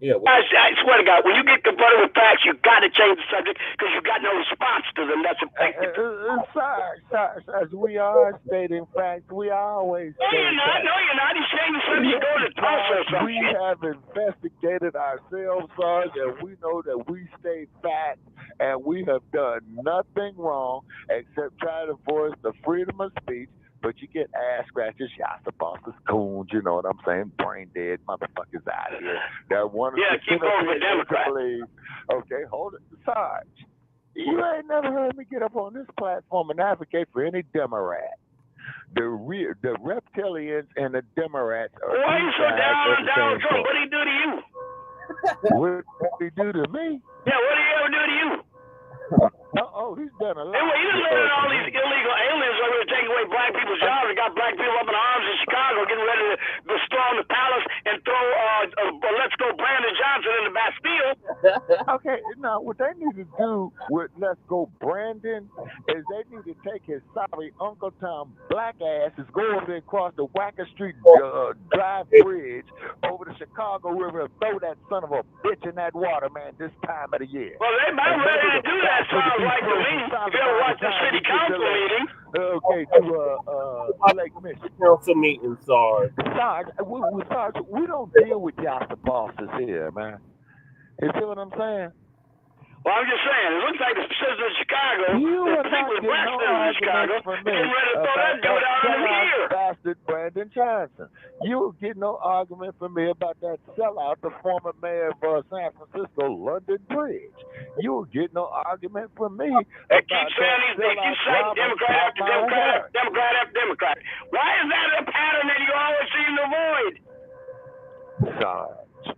Yeah, I swear to God, when you get confronted with facts, you got to change the subject because you got no response to them. That's effective. Sorry, as we are stating facts, we always No, you're not. You change the subject, you go to Tulsa or something. We have investigated ourselves, Sarge, and we know that we state facts, and we have done nothing wrong except try to voice the freedom of speech. But you get ass scratches, shots of bosses, coons, you know what I'm saying? Brain dead motherfuckers out here. That one keep going for Democrat. Okay, hold it. Sarge, you ain't never heard me get up on this platform and advocate for any Democrat. The reptilians and the Democrats are... Why are you so down on Donald Trump? What did he do to you? What did he do to me? Yeah, what did he ever do to you? He's done a lot. Anyway, he just letting all these illegal aliens over here taking away black people's jobs and got black people up in arms in Chicago getting ready to storm the palace and throw Let's Go Brandon Johnson in the Bastille. Okay, now what they need to do with Let's Go Brandon is they need to take his sorry Uncle Tom black asses, go over there across the Wacker Street Drive Bridge over the Chicago River and throw that son of a bitch in that water, man, this time of the year. Well, they might be ready to do that, sounds like to me. If you ever watch the city council meeting. Okay, to Lake Michigan. Council meeting, Sarge. Sarge, we don't deal with y'all the bosses here, man. You see what I'm saying? Well, I'm just saying, it looks like the citizens of Chicago, You the are not people getting no residents of Chicago, argument from me getting ready to throw about that dude out in the sellout ear. bastard Brandon Johnson. You will get no argument from me about that sellout, the former mayor of San Francisco London Bridge. You will get no argument from me They about keep saying that they keep sellout citing Robert Democrat after Kamala Democrat Harris. after Democrat after Democrat. Why is that a pattern that you always seem to avoid? Sarge.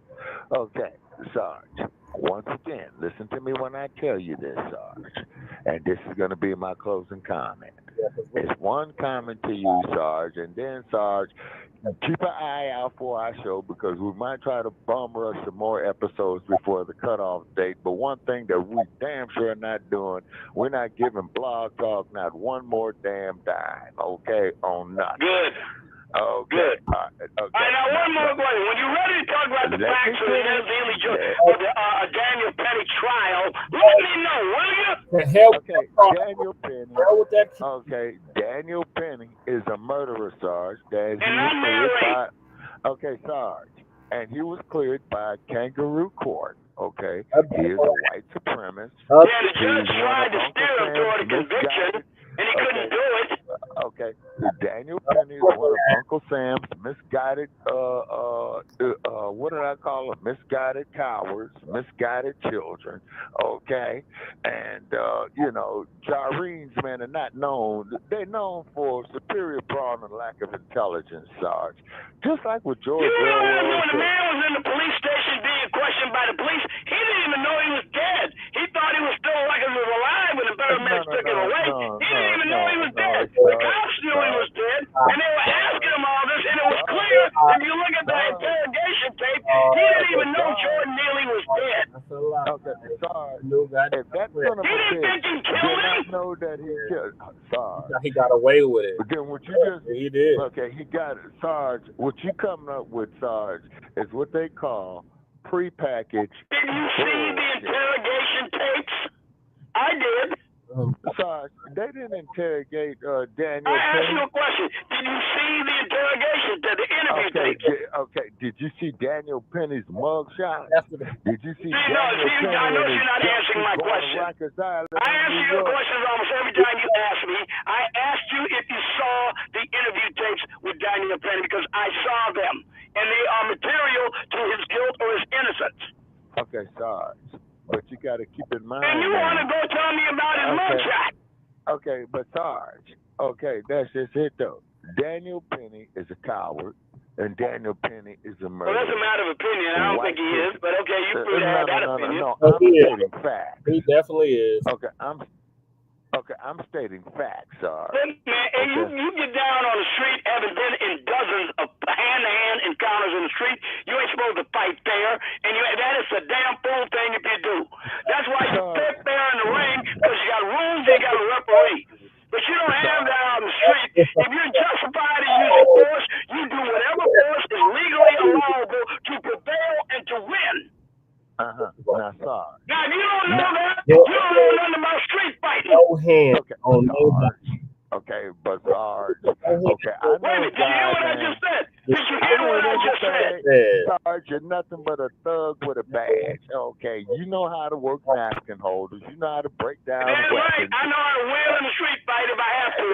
Okay, Sarge. Once again, listen to me when I tell you this, Sarge. And this is going to be my closing comment. It's one comment to you, Sarge, and then, Sarge, keep an eye out for our show because we might try to bum rush some more episodes before the cutoff date. But one thing that we damn sure are not doing, we're not giving Blog Talk not one more damn dime, okay, on nothing. Good. Okay. Good. Okay. All right, now one more question. When you're ready to talk about the facts of the Daniel Penny trial, let me know, will you? Okay, Daniel Penny. Okay, Daniel Penny is a murderer, Sarge. And not married. Okay, Sarge. And he was cleared by kangaroo court. Okay, he is a white supremacist. Yeah, the judge tried to steer him toward a conviction, and he couldn't do it. Okay, Daniel Penny is one of Uncle Sam's misguided, what did I call them? Misguided cowards, misguided children, okay? And, Gyrenes, man, are not known. They're known for superior brawn and lack of intelligence, Sarge. Just like with George Orwell. When the man was in the police station being questioned by the police, he didn't even know he was dead. He thought he was still alive when the paramedics took him away. He didn't even know he was dead. The cops knew he was dead, and they were asking him all this, and it was clear. If you look at the interrogation tape, he didn't even know Jordan Neely was dead. Okay, Sarge. If that son of a bitch did not know that he killed, Sarge. He got away with it. But then what you just he did. Okay, he got it, Sarge. What you coming up with, Sarge, is what they call prepackaged. Did you see the interrogation tapes? I did. Sarge, they didn't interrogate Daniel I asked Penny. you a question. Did you see the interrogation, the interview tapes? Okay, did you see Daniel Penny's mugshot? Did you see I Daniel Penny? know you're not answering my question. I ask you your questions almost every time you ask me. I asked you if you saw the interview tapes with Daniel Penny because I saw them, and they are material to his guilt or his innocence. Okay, Sarge. But you got to keep in mind. And you want to go tell me about his mugshot? Okay, but Sarge. Okay, that's just it though. Daniel Penny is a coward, and Daniel Penny is a murderer. Well, that's a matter of opinion. I don't think he is, but okay, you free to have that opinion. No, I'm stating facts. He definitely is. Okay, I'm stating facts, Sarge. Man, and you get down on the street, having been in dozens of hand-to-hand encounters in the street. You ain't supposed to fight fair, and that is a damn fool thing if you do. That's why you fit fair in the ring, because you got rules, you got a referee. But you don't have that out in the street. If you're justified in using force, you do whatever force is legally allowable to prevail and to win. Now, Sarge. Now, if you don't know that, you don't know nothing about street fighting. No hands on nobody. Okay, but Sarge. Okay, I know. Wait a minute, did you hear what I just said? Did you hear what I just said? Sarge, you're nothing but a thug with a badge. Okay, you know how to work napkin holders. You know how to break down That's weapons. right. I know how to wheel in the street fight if I have to.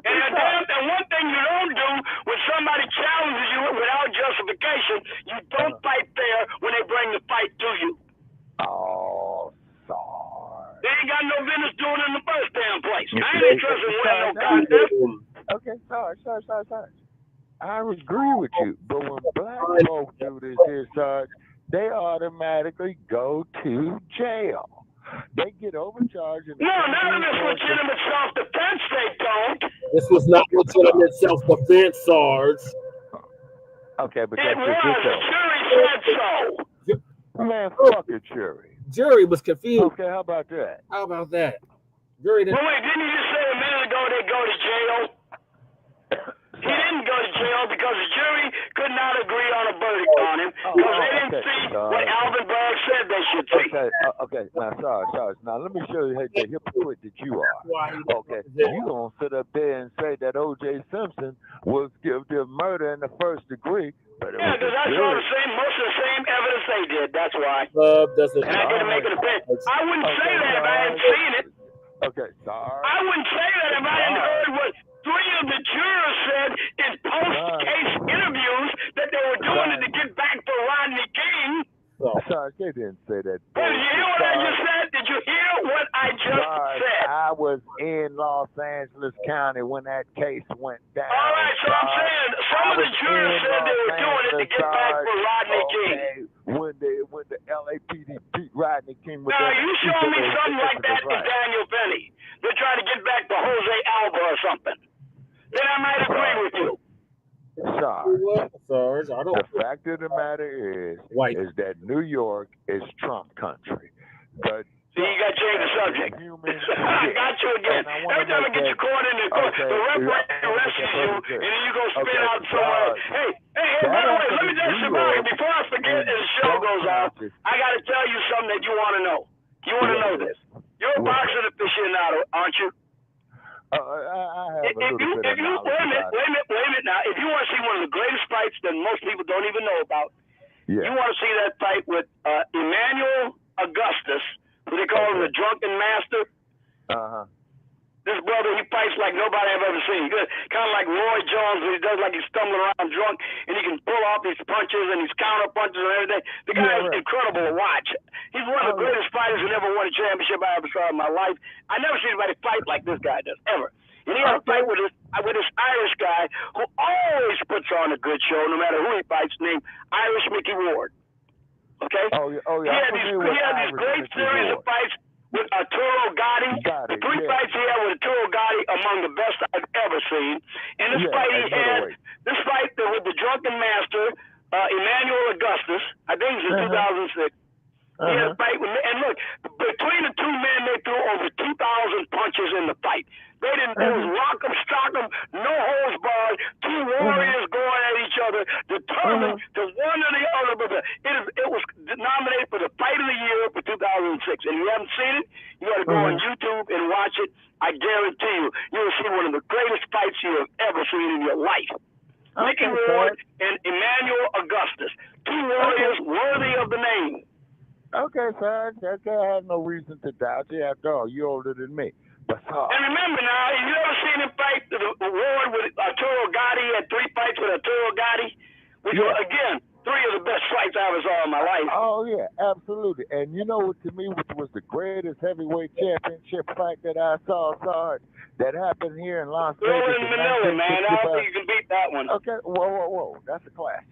And one thing you don't do when somebody challenges you without justification, you don't fight fair when they bring the fight to you. Oh, Sarge. They ain't got no business doing it in the first damn place. I ain't interested in winning no contest. Okay, Sarge. I agree with you, but when black folks do this here, Sarge, they automatically go to jail. They get overcharged. No, none of this legitimate self-defense, they don't. This was not legitimate self-defense, Sarge. Okay, but it that's was. just The jury said so. Man, fuck a jury. Jury was confused. Okay, how about that? How about that? Jury didn't. Well, wait, didn't you just say a minute ago they go to jail? He didn't go to jail because the jury could not agree on a verdict on him because they didn't see what Alvin Bragg said they should see. Okay. Now, Sarge. Now, let me show you the hypocrite that you are. Okay. You gonna sit up there and say that O.J. Simpson was guilty of murder in the first degree, Yeah, because I saw most of the same evidence they did. That's why. Doesn't. And I didn't make an opinion. I wouldn't say that if I hadn't seen it. Okay, sorry. I wouldn't say that if I hadn't heard what 3 of the jurors said in post-case interviews that they were doing it to get back to Rodney King. Sorry, they didn't say that. Did you hear what I just said? Did you hear what I just said? I was in Los Angeles County when that case went down. All right, so I'm saying some of the jurors said they were doing it to get back for Rodney King. When the LAPD beat Rodney King with now, you show me something like that to Daniel Penny. They're trying to get back to Jose Alba or something. Then I might agree with you. Sarge, the fact of the matter is that New York is Trump country. But see, you got to change the subject. I got you again. Every time I get you caught in the court, the referee rescues you, and then you go spin out somewhere else. Hey, by the way, let me tell you something. Before I forget and the show goes off, I got to tell you something that you want to know. You want to know this. You're a boxing aficionado, aren't you? I have a little bit of knowledge. Wait a minute now. If you want to see one of the greatest fights that most people don't even know about, you want to see that fight with Emmanuel Augustus, who they call him the Drunken Master. This brother, he fights like nobody I've ever seen. Kind of like Roy Jones, when he does like he's stumbling around drunk, and he can pull off these punches and these counter punches and everything. The guy is incredible to watch. He's one of the greatest fighters who never won a championship I ever saw in my life. I never seen anybody fight like this guy does, ever. And he had a fight with this Irish guy who always puts on a good show, no matter who he fights, named Irish Mickey Ward. Okay? He had these great series of fights with Arturo Gotti. The 3 fights he had with Arturo Gotti among the best I've ever seen. And this fight he had, with the Drunken Master, Emmanuel Augustus, I think it was in 2006. He had a fight with me. And look, between the 2 men, they threw over 2,000 punches in the fight. They didn't, it was rock 'em, stock 'em, no holds barred, 2 warriors going at each other, determined to one or the other. But it was nominated for the Fight of the Year for 2006. And if you haven't seen it, you got to go on YouTube and watch it. I guarantee you, you'll see one of the greatest fights you have ever seen in your life. Mickey Ward and Emmanuel Augustus, 2 warriors worthy of the name. Okay, Sarge. I have no reason to doubt you. After all, you're older than me. And remember now, if you ever seen him fight the Ward with Arturo Gotti, he had 3 fights with Arturo Gotti, which were, again, 3 of the best fights I ever saw in my life. Oh, yeah, absolutely. And you know what, to me, which was the greatest heavyweight championship fight that I saw, Sarge, that happened here in Las Vegas. In Manila, man. I don't think you can beat that one. Okay, whoa. That's a classic.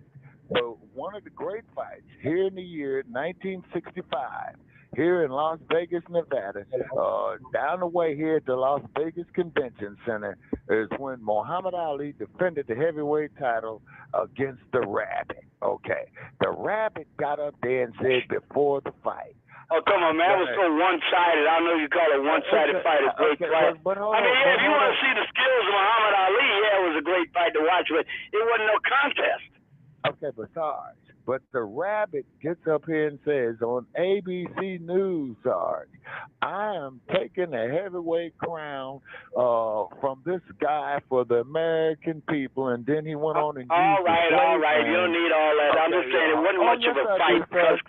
So one of the great fights here in the year 1965, here in Las Vegas, Nevada, down the way here at the Las Vegas Convention Center, is when Muhammad Ali defended the heavyweight title against the Rabbit. Okay, the Rabbit got up there and said before the fight, oh, come on, man. That was so one-sided. I know you call it one-sided fight, a great fight. But I mean, if you want to see the skills of Muhammad Ali, it was a great fight to watch, but it wasn't no contest. Okay, Sarge, but the Rabbit gets up here and says on ABC News, Sarge, I am taking the heavyweight crown from this guy for the American people, and then he went on and all right. You don't need all that. I'm just saying it wasn't much of a fight because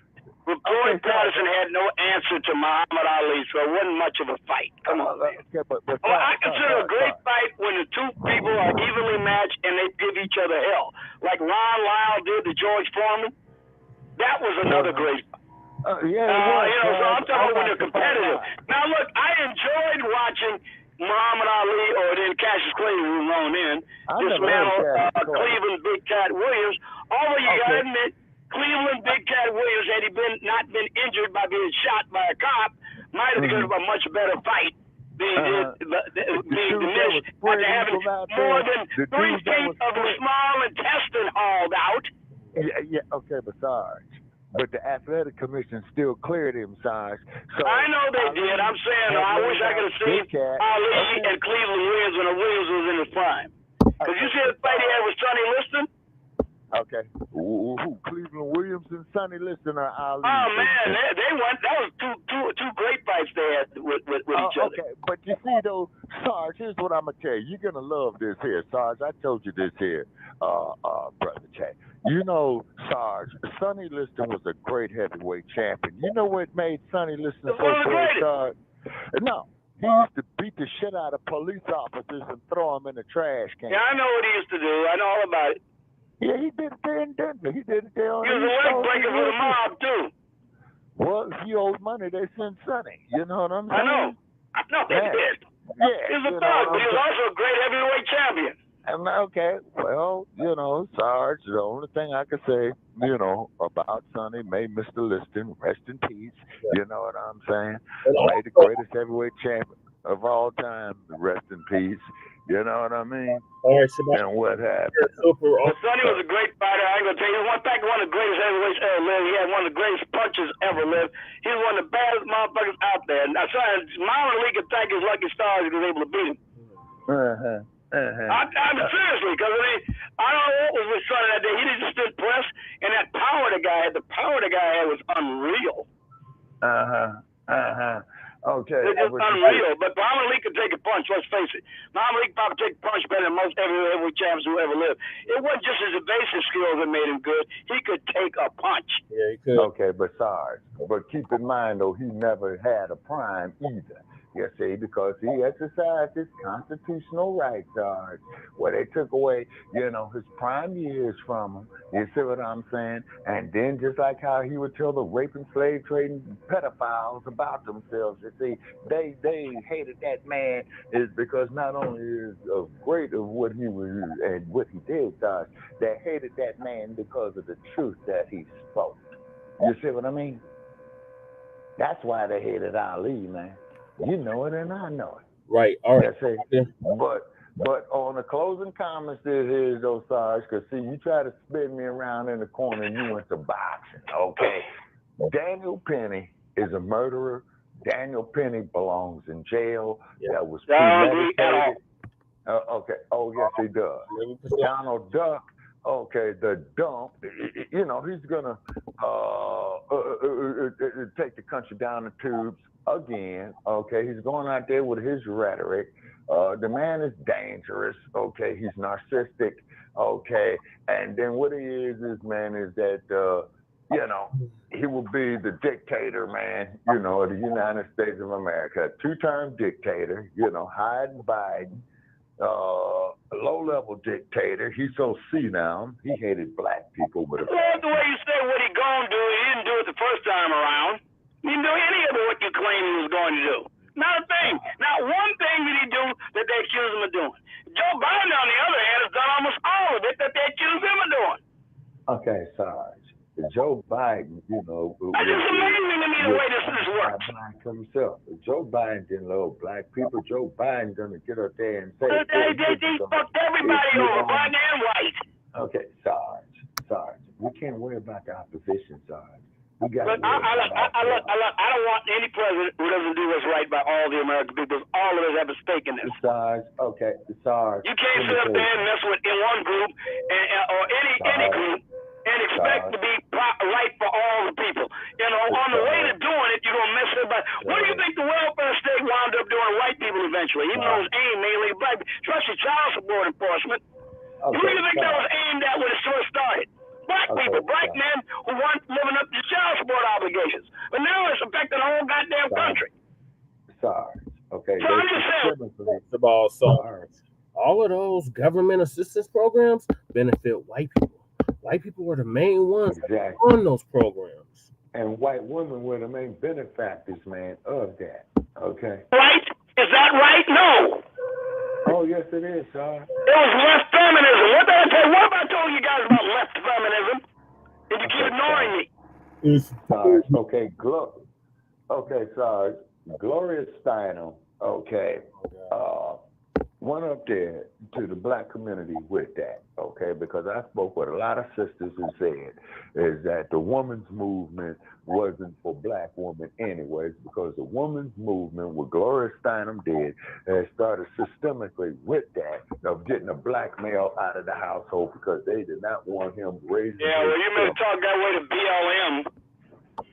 Roy Patterson had no answer to Muhammad Ali, so it wasn't much of a fight. Come on, man. Okay, but I consider a great fight when the 2 people are evenly matched and they give each other hell, like Ron Lyle did to George Foreman. That was another great fight. So I'm talking about when they're competitive. Now, look, I enjoyed watching Muhammad Ali, or then Cassius Clay, who was on in, dismantle Cleveland Big Cat Williams. Although you got to admit, Cleveland Big Cat Williams, had he not been injured by being shot by a cop, might have been a much better fight being diminished after having more than 3 feet of the small intestine hauled out. Yeah, okay, but Sarge, but the athletic commission still cleared him, Sarge. So I know they did. I'm saying, I wish I could have seen Ali and Cleveland Williams when Williams was in his prime. Because you see the fight he had with Sonny Liston? Okay. Who? Cleveland Williams and Sonny Liston or Ali? Oh man, they won. That was two great fights they had with each other. Okay, but you see though, Sarge, here's what I'm gonna tell you. You're gonna love this here, Sarge. I told you this here, brother Chad. You know, Sarge, Sonny Liston was a great heavyweight champion. You know what made Sonny Liston so great, Sarge? No. He used to beat the shit out of police officers and throw them in the trash can. Yeah, I know what he used to do. I know all about it. Yeah, he did it there in Denver. He did it there on He was a leg breaker for the mob, too. Well, if he owed money, they sent Sonny. You know what I'm saying? I know they did. Yeah. He was a thug, but he was also a great heavyweight champion. Okay, well, you know, Sarge, the only thing I could say, you know, about Sonny, may Mr. Liston rest in peace. You know what I'm saying? May the greatest heavyweight champion of all time rest in peace. You know what I mean? All right, Shabaka'S. And what happened? Sonny was a great fighter. I ain't gonna tell you one of the greatest heavyweights ever lived. He had one of the greatest punches ever lived. He was one of the baddest motherfuckers out there. Now, Muhammad Ali could thank his lucky stars he was able to beat him. I'm seriously, because I don't know what was with Sonny that day. He just stood press, and that power the guy had was unreal. Okay. It's just unreal. But Muhammad Ali could take a punch, let's face it. Muhammad Ali probably take a punch better than most heavyweight champions who ever lived. It wasn't just his evasive skills that made him good. He could take a punch. Yeah, he could. Okay, but Sarge, keep in mind, though, he never had a prime either. You see, because he exercised his constitutional rights, Sarge, where they took away, you know, his prime years from him. You see what I'm saying? And then just like how he would tell the raping, slave trading pedophiles about themselves, you see, they hated that man is because not only is great of what he was and what he did, Sarge, they hated that man because of the truth that he spoke. You see what I mean? That's why they hated Ali, man. You know it and I know it. Right. All right. Yeah. But on the closing comments, here's those Sarge, because see, you try to spin me around in the corner and you went to boxing. Okay. Daniel Penny is a murderer. Daniel Penny belongs in jail. Yeah. That was premeditated. Okay. Oh, yes, he does. Donald Duck. Okay, the dump, you know, he's going to take the country down the tubes again. Okay, he's going out there with his rhetoric. The man is dangerous. Okay, he's narcissistic. Okay, and then what he is man, is that, you know, he will be the dictator, man, you know, of the United States of America. Two-term dictator, you know, hiding Biden. Low-level dictator. He's so senile. He hated black people. But the way you say what he gonna do, he didn't do it the first time around. He didn't do any of what you claim he was going to do. Not a thing. Not one thing did he do that they accuse him of doing. Joe Biden, on the other hand, has done almost all of it that they accuse him of doing. Okay, Sarge. Joe Biden, you know. That's just amazing to me the way this works. Black himself. Joe Biden didn't love black people. Joe Biden gonna get up there and say. They fucked everybody over, black and white. Okay, Sarge. We can't worry about the opposition, Sarge. We got. But I don't want any president who doesn't do what's right by all the American people. All of us have a stake in this. Sarge. Okay, Sarge. You can't sit up there and mess with in one group or any group and expect to be right for all the people. You know, on the way to doing it, you're going to mess everybody. What do you think the welfare state wound up doing white people eventually? Even though it was aimed mainly at black people, especially child support enforcement. Who do you think that was aimed at when it first started? Black people, black men who weren't living up to child support obligations. But now it's affecting the whole goddamn country. Sarge. Okay. So I'm just saying. All of those government assistance programs benefit white people. White people were the main ones on those programs. And white women were the main benefactors, man, of that. Okay. Right? Is that right? No. Oh, yes, it is, Sarge. It was left feminism. What did I tell you? What have I told you guys about left feminism? If you keep ignoring me. Sarge, okay, Sarge. Gloria Steinem, okay, went up there to the black community with that, okay, because I spoke with a lot of sisters who said is that the women's movement wasn't for black women anyways, because the women's movement, what Gloria Steinem did, started systemically with that of getting a black male out of the household because they did not want him raising. Yeah, well, you may talk that way to BLM.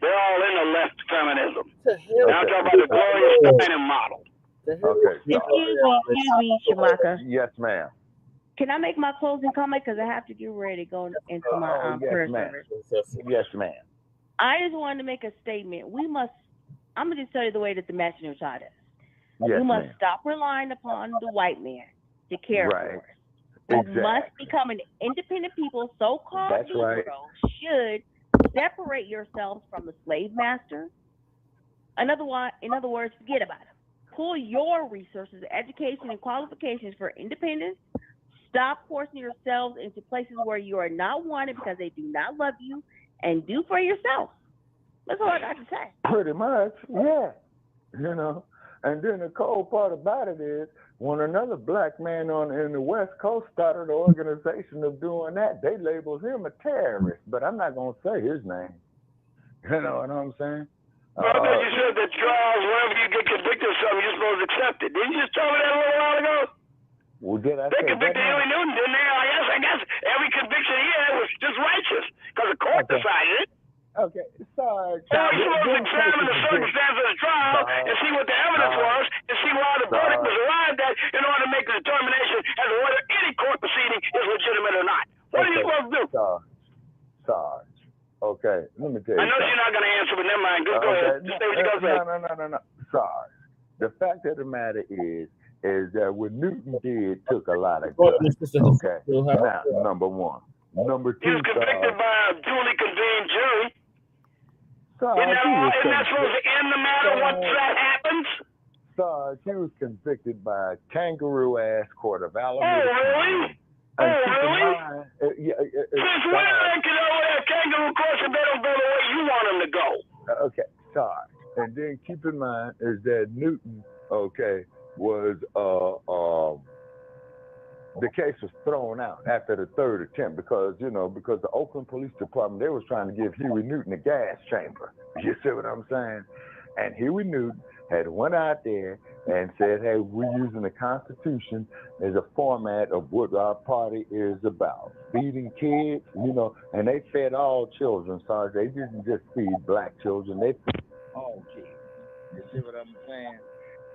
They're all in the left feminism. hell? Now I'm talking about the Gloria Steinem model. Okay. Excuse me, Shabaka. Yes, ma'am. Can I make my closing comment? Because I have to get ready to go into my prayer service. Yes, ma'am. I just wanted to make a statement. I'm going to tell you the way that the messenger taught us. Yes, we must ma'am. stop relying upon the white man to care for us. We Exactly. must become an independent people. So-called That's right. Negroes should separate yourselves from the slave master. In other words, forget about it. Pull your resources, education, and qualifications for independence. Stop forcing yourselves into places where you are not wanted because they do not love you, and do for yourself. That's all I got to say. Pretty much, yeah. You know, and then the cold part about it is when another black man in the West Coast started an organization of doing that, they labeled him a terrorist, but I'm not going to say his name. You know what I'm saying? Brother, you said that trials, whenever you get convicted of something, you're supposed to accept it. Didn't you just tell me that a little while ago? Well, did I They say convicted that? Huey Newton, didn't they? I guess every conviction he had was just righteous because the court decided it. Okay, sorry. So you're supposed to examine the circumstances of the trial and see what the evidence was and see why the verdict was arrived at in order to make a determination as to whether any court proceeding is legitimate or not. What are you supposed to do? Sorry. Okay, let me tell you. I know you're not going to answer, but never mind. Just go ahead. Just say what you're going to say. No. Sorry. The fact of the matter is that what Newton did took a lot of guts. Okay. Now, number one. Number two. He was convicted by a duly convened jury. Sarge, isn't that supposed to end the matter once that happens? Sarge, he was convicted by a kangaroo-ass court of Alameda. Oh, really? Yeah, since when they can have kangaroo courts if they don't go the way you want them to go? Okay, sorry. And then keep in mind is that Newton, okay, was the case was thrown out after the third attempt because the Oakland Police Department, they was trying to give Huey Newton a gas chamber. You see what I'm saying? And Huey Newton had went out there and said, hey, we're using the Constitution as a format of what our party is about. Feeding kids, and they fed all children. Sorry, they didn't just feed black children, they fed all kids. You see what I'm saying?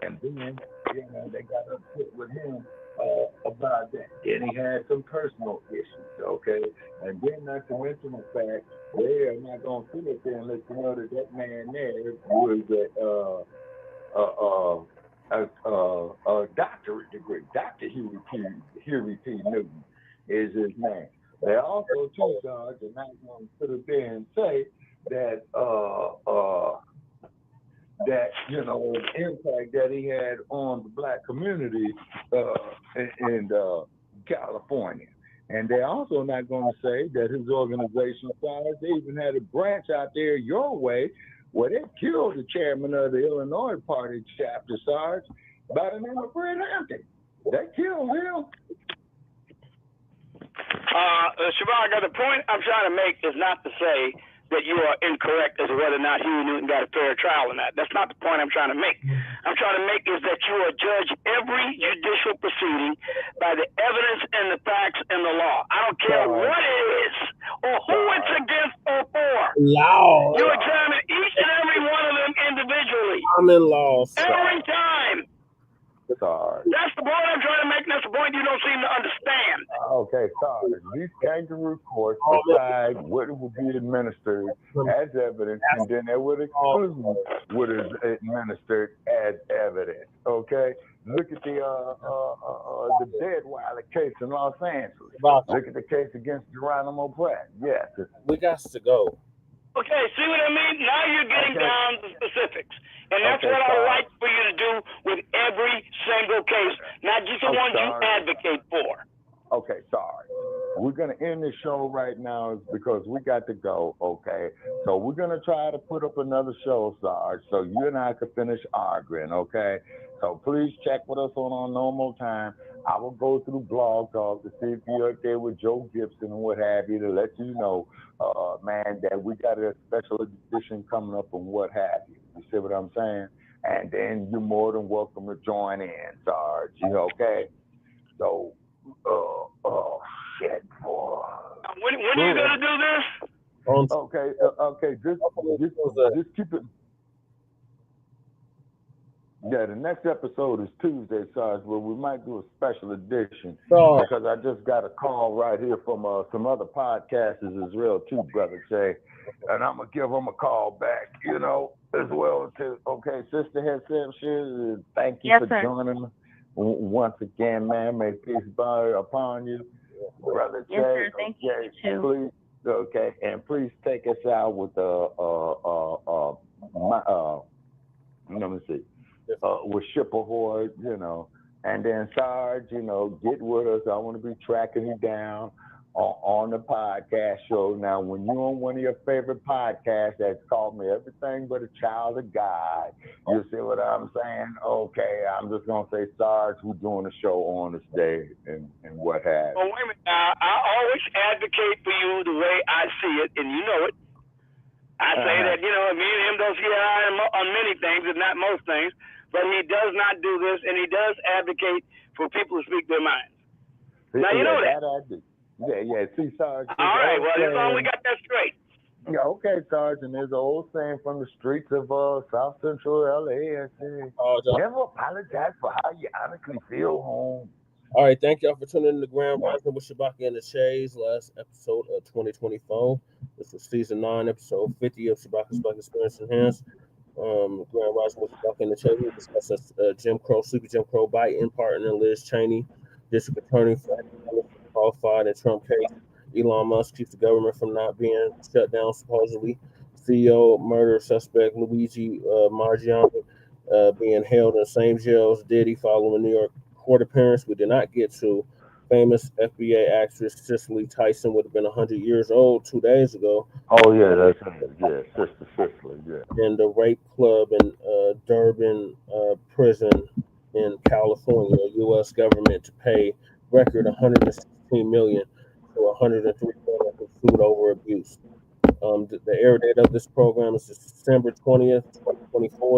And then, they got upset with him about that. Then he had some personal issues, okay? And then not to mention the fact, they are not going to sit up there and let you know that man there was a doctorate degree. Dr. Huey P. Newton is his name. They also, too, Sarge, are not going to sit up there and say that the impact that he had on the black community in California. And they're also not going to say that his organization, they even had a branch out there your way where they killed the chairman of the Illinois Party chapter, Sarge, by the name of Fred Hampton. They killed him. Shabaka, the point I'm trying to make is not to say that you are incorrect as to whether or not Huey Newton got a fair trial or not. That's not the point I'm trying to make. I'm trying to make is that you are judge every judicial proceeding by the evidence and the facts and the law. I don't care what it is or who it's against or for. Law. You examine each and every one of them individually. I'm in law. Every time. Sorry. That's the point I'm trying to make, and that's the point you don't seem to understand. Okay, sorry. These kangaroo courts decide what will be administered as evidence, and then they would exclude what is administered as evidence. Okay? Look at the Deadweiler case in Los Angeles. Look at the case against Geronimo Pratt. Yes. We got to go. Okay, see what I mean? Now you're getting down to specifics. And that's what I like for you to do with every single case, not just the ones you advocate for. Okay, sorry. We're going to end the show right now because we got to go, okay? So we're going to try to put up another show, Sarge, so you and I can finish arguing, okay? So please check with us on our normal time. I will go through Blog Talk to see if you're up there with Joe Gibson and what have you to let you know, man, that we got a special edition coming up and what have you. You see what I'm saying? And then you're more than welcome to join in, Sarge. Okay? So, shit, boy. When are you going to do this? Okay, just keep it. Yeah, the next episode is Tuesday, Sarge, but we might do a special edition because I just got a call right here from some other podcasters as well too, Brother Jay, and I'm gonna give them a call back, as well too. Okay, Sister Hesem, thank you for joining me once again, man. May peace be upon you, Brother Jay. Sir, thank you too. Please, okay, and please take us out with let me see. With Shipperhoard, and then Sarge, get with us. I want to be tracking you down on the podcast show. Now, when you're on one of your favorite podcasts that's called Me Everything But a Child of God, you see what I'm saying? Okay, I'm just going to say, Sarge, who's doing the show on this day and what have you. Well, wait a minute. I always advocate for you the way I see it, and you know it. I say that, me and him don't see eye on many things, if not most things, but he does not do this, and he does advocate for people to speak their minds. Now, you know that. I do. Yeah. See, Sarge. All right, well, as long as we got that straight. Yeah, okay, Sarge, and there's an old saying from the streets of South Central LA. Never apologize for how you honestly feel home. All right, thank y'all for tuning in to Grand Rising with Shabaka and the Shays, last episode of 2024. This was season 9, episode 50 of Shabaka's Blacc Experience Enhanced. Grand Rising with Shabaka and the Shays. We discussed Sleepy Jim Crow Biden partner Liz Cheney, District Attorney Fani Willis, qualified in Trump case. Elon Musk keeps the government from not being shut down, supposedly. CEO murder suspect Luigi Mangione being held in the same jail as Diddy following New York court appearance. We did not get to famous FBA actress Cicely. Tyson would have been 100 years old 2 days ago. Oh yeah, that's Sister Cicely, yeah. In the rape club in Dublin Prison in California, U.S. government to pay record $116 million to 103 women who sued over abuse. The air date of this program is December 20th, 2024.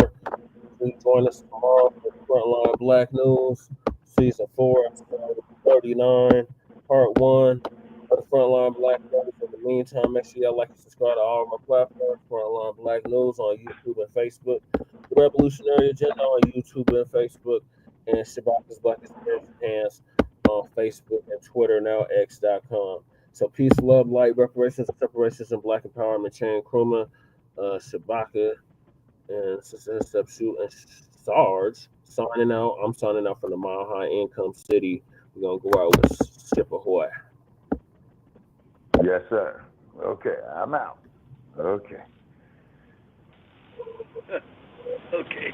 Please join us tomorrow for Frontline Black News, Season 4, episode 39, Part 1 of the Frontline Black News. In the meantime, make sure y'all like and subscribe to all of my platforms, Frontline Black News on YouTube and Facebook, The Revolutionary Agenda on YouTube and Facebook, and Shabaka'S Blacc Experience Enhanced on Facebook and Twitter, now X.com. So peace, love, light, reparations, separations, and Black empowerment. Chain Krumah, Shabaka, and Sister Shoot and Sarge signing out. I'm signing out from the Mile High Income City. We're gonna go out with Shipperhoard. Yes, sir. Okay, I'm out. Okay. Okay.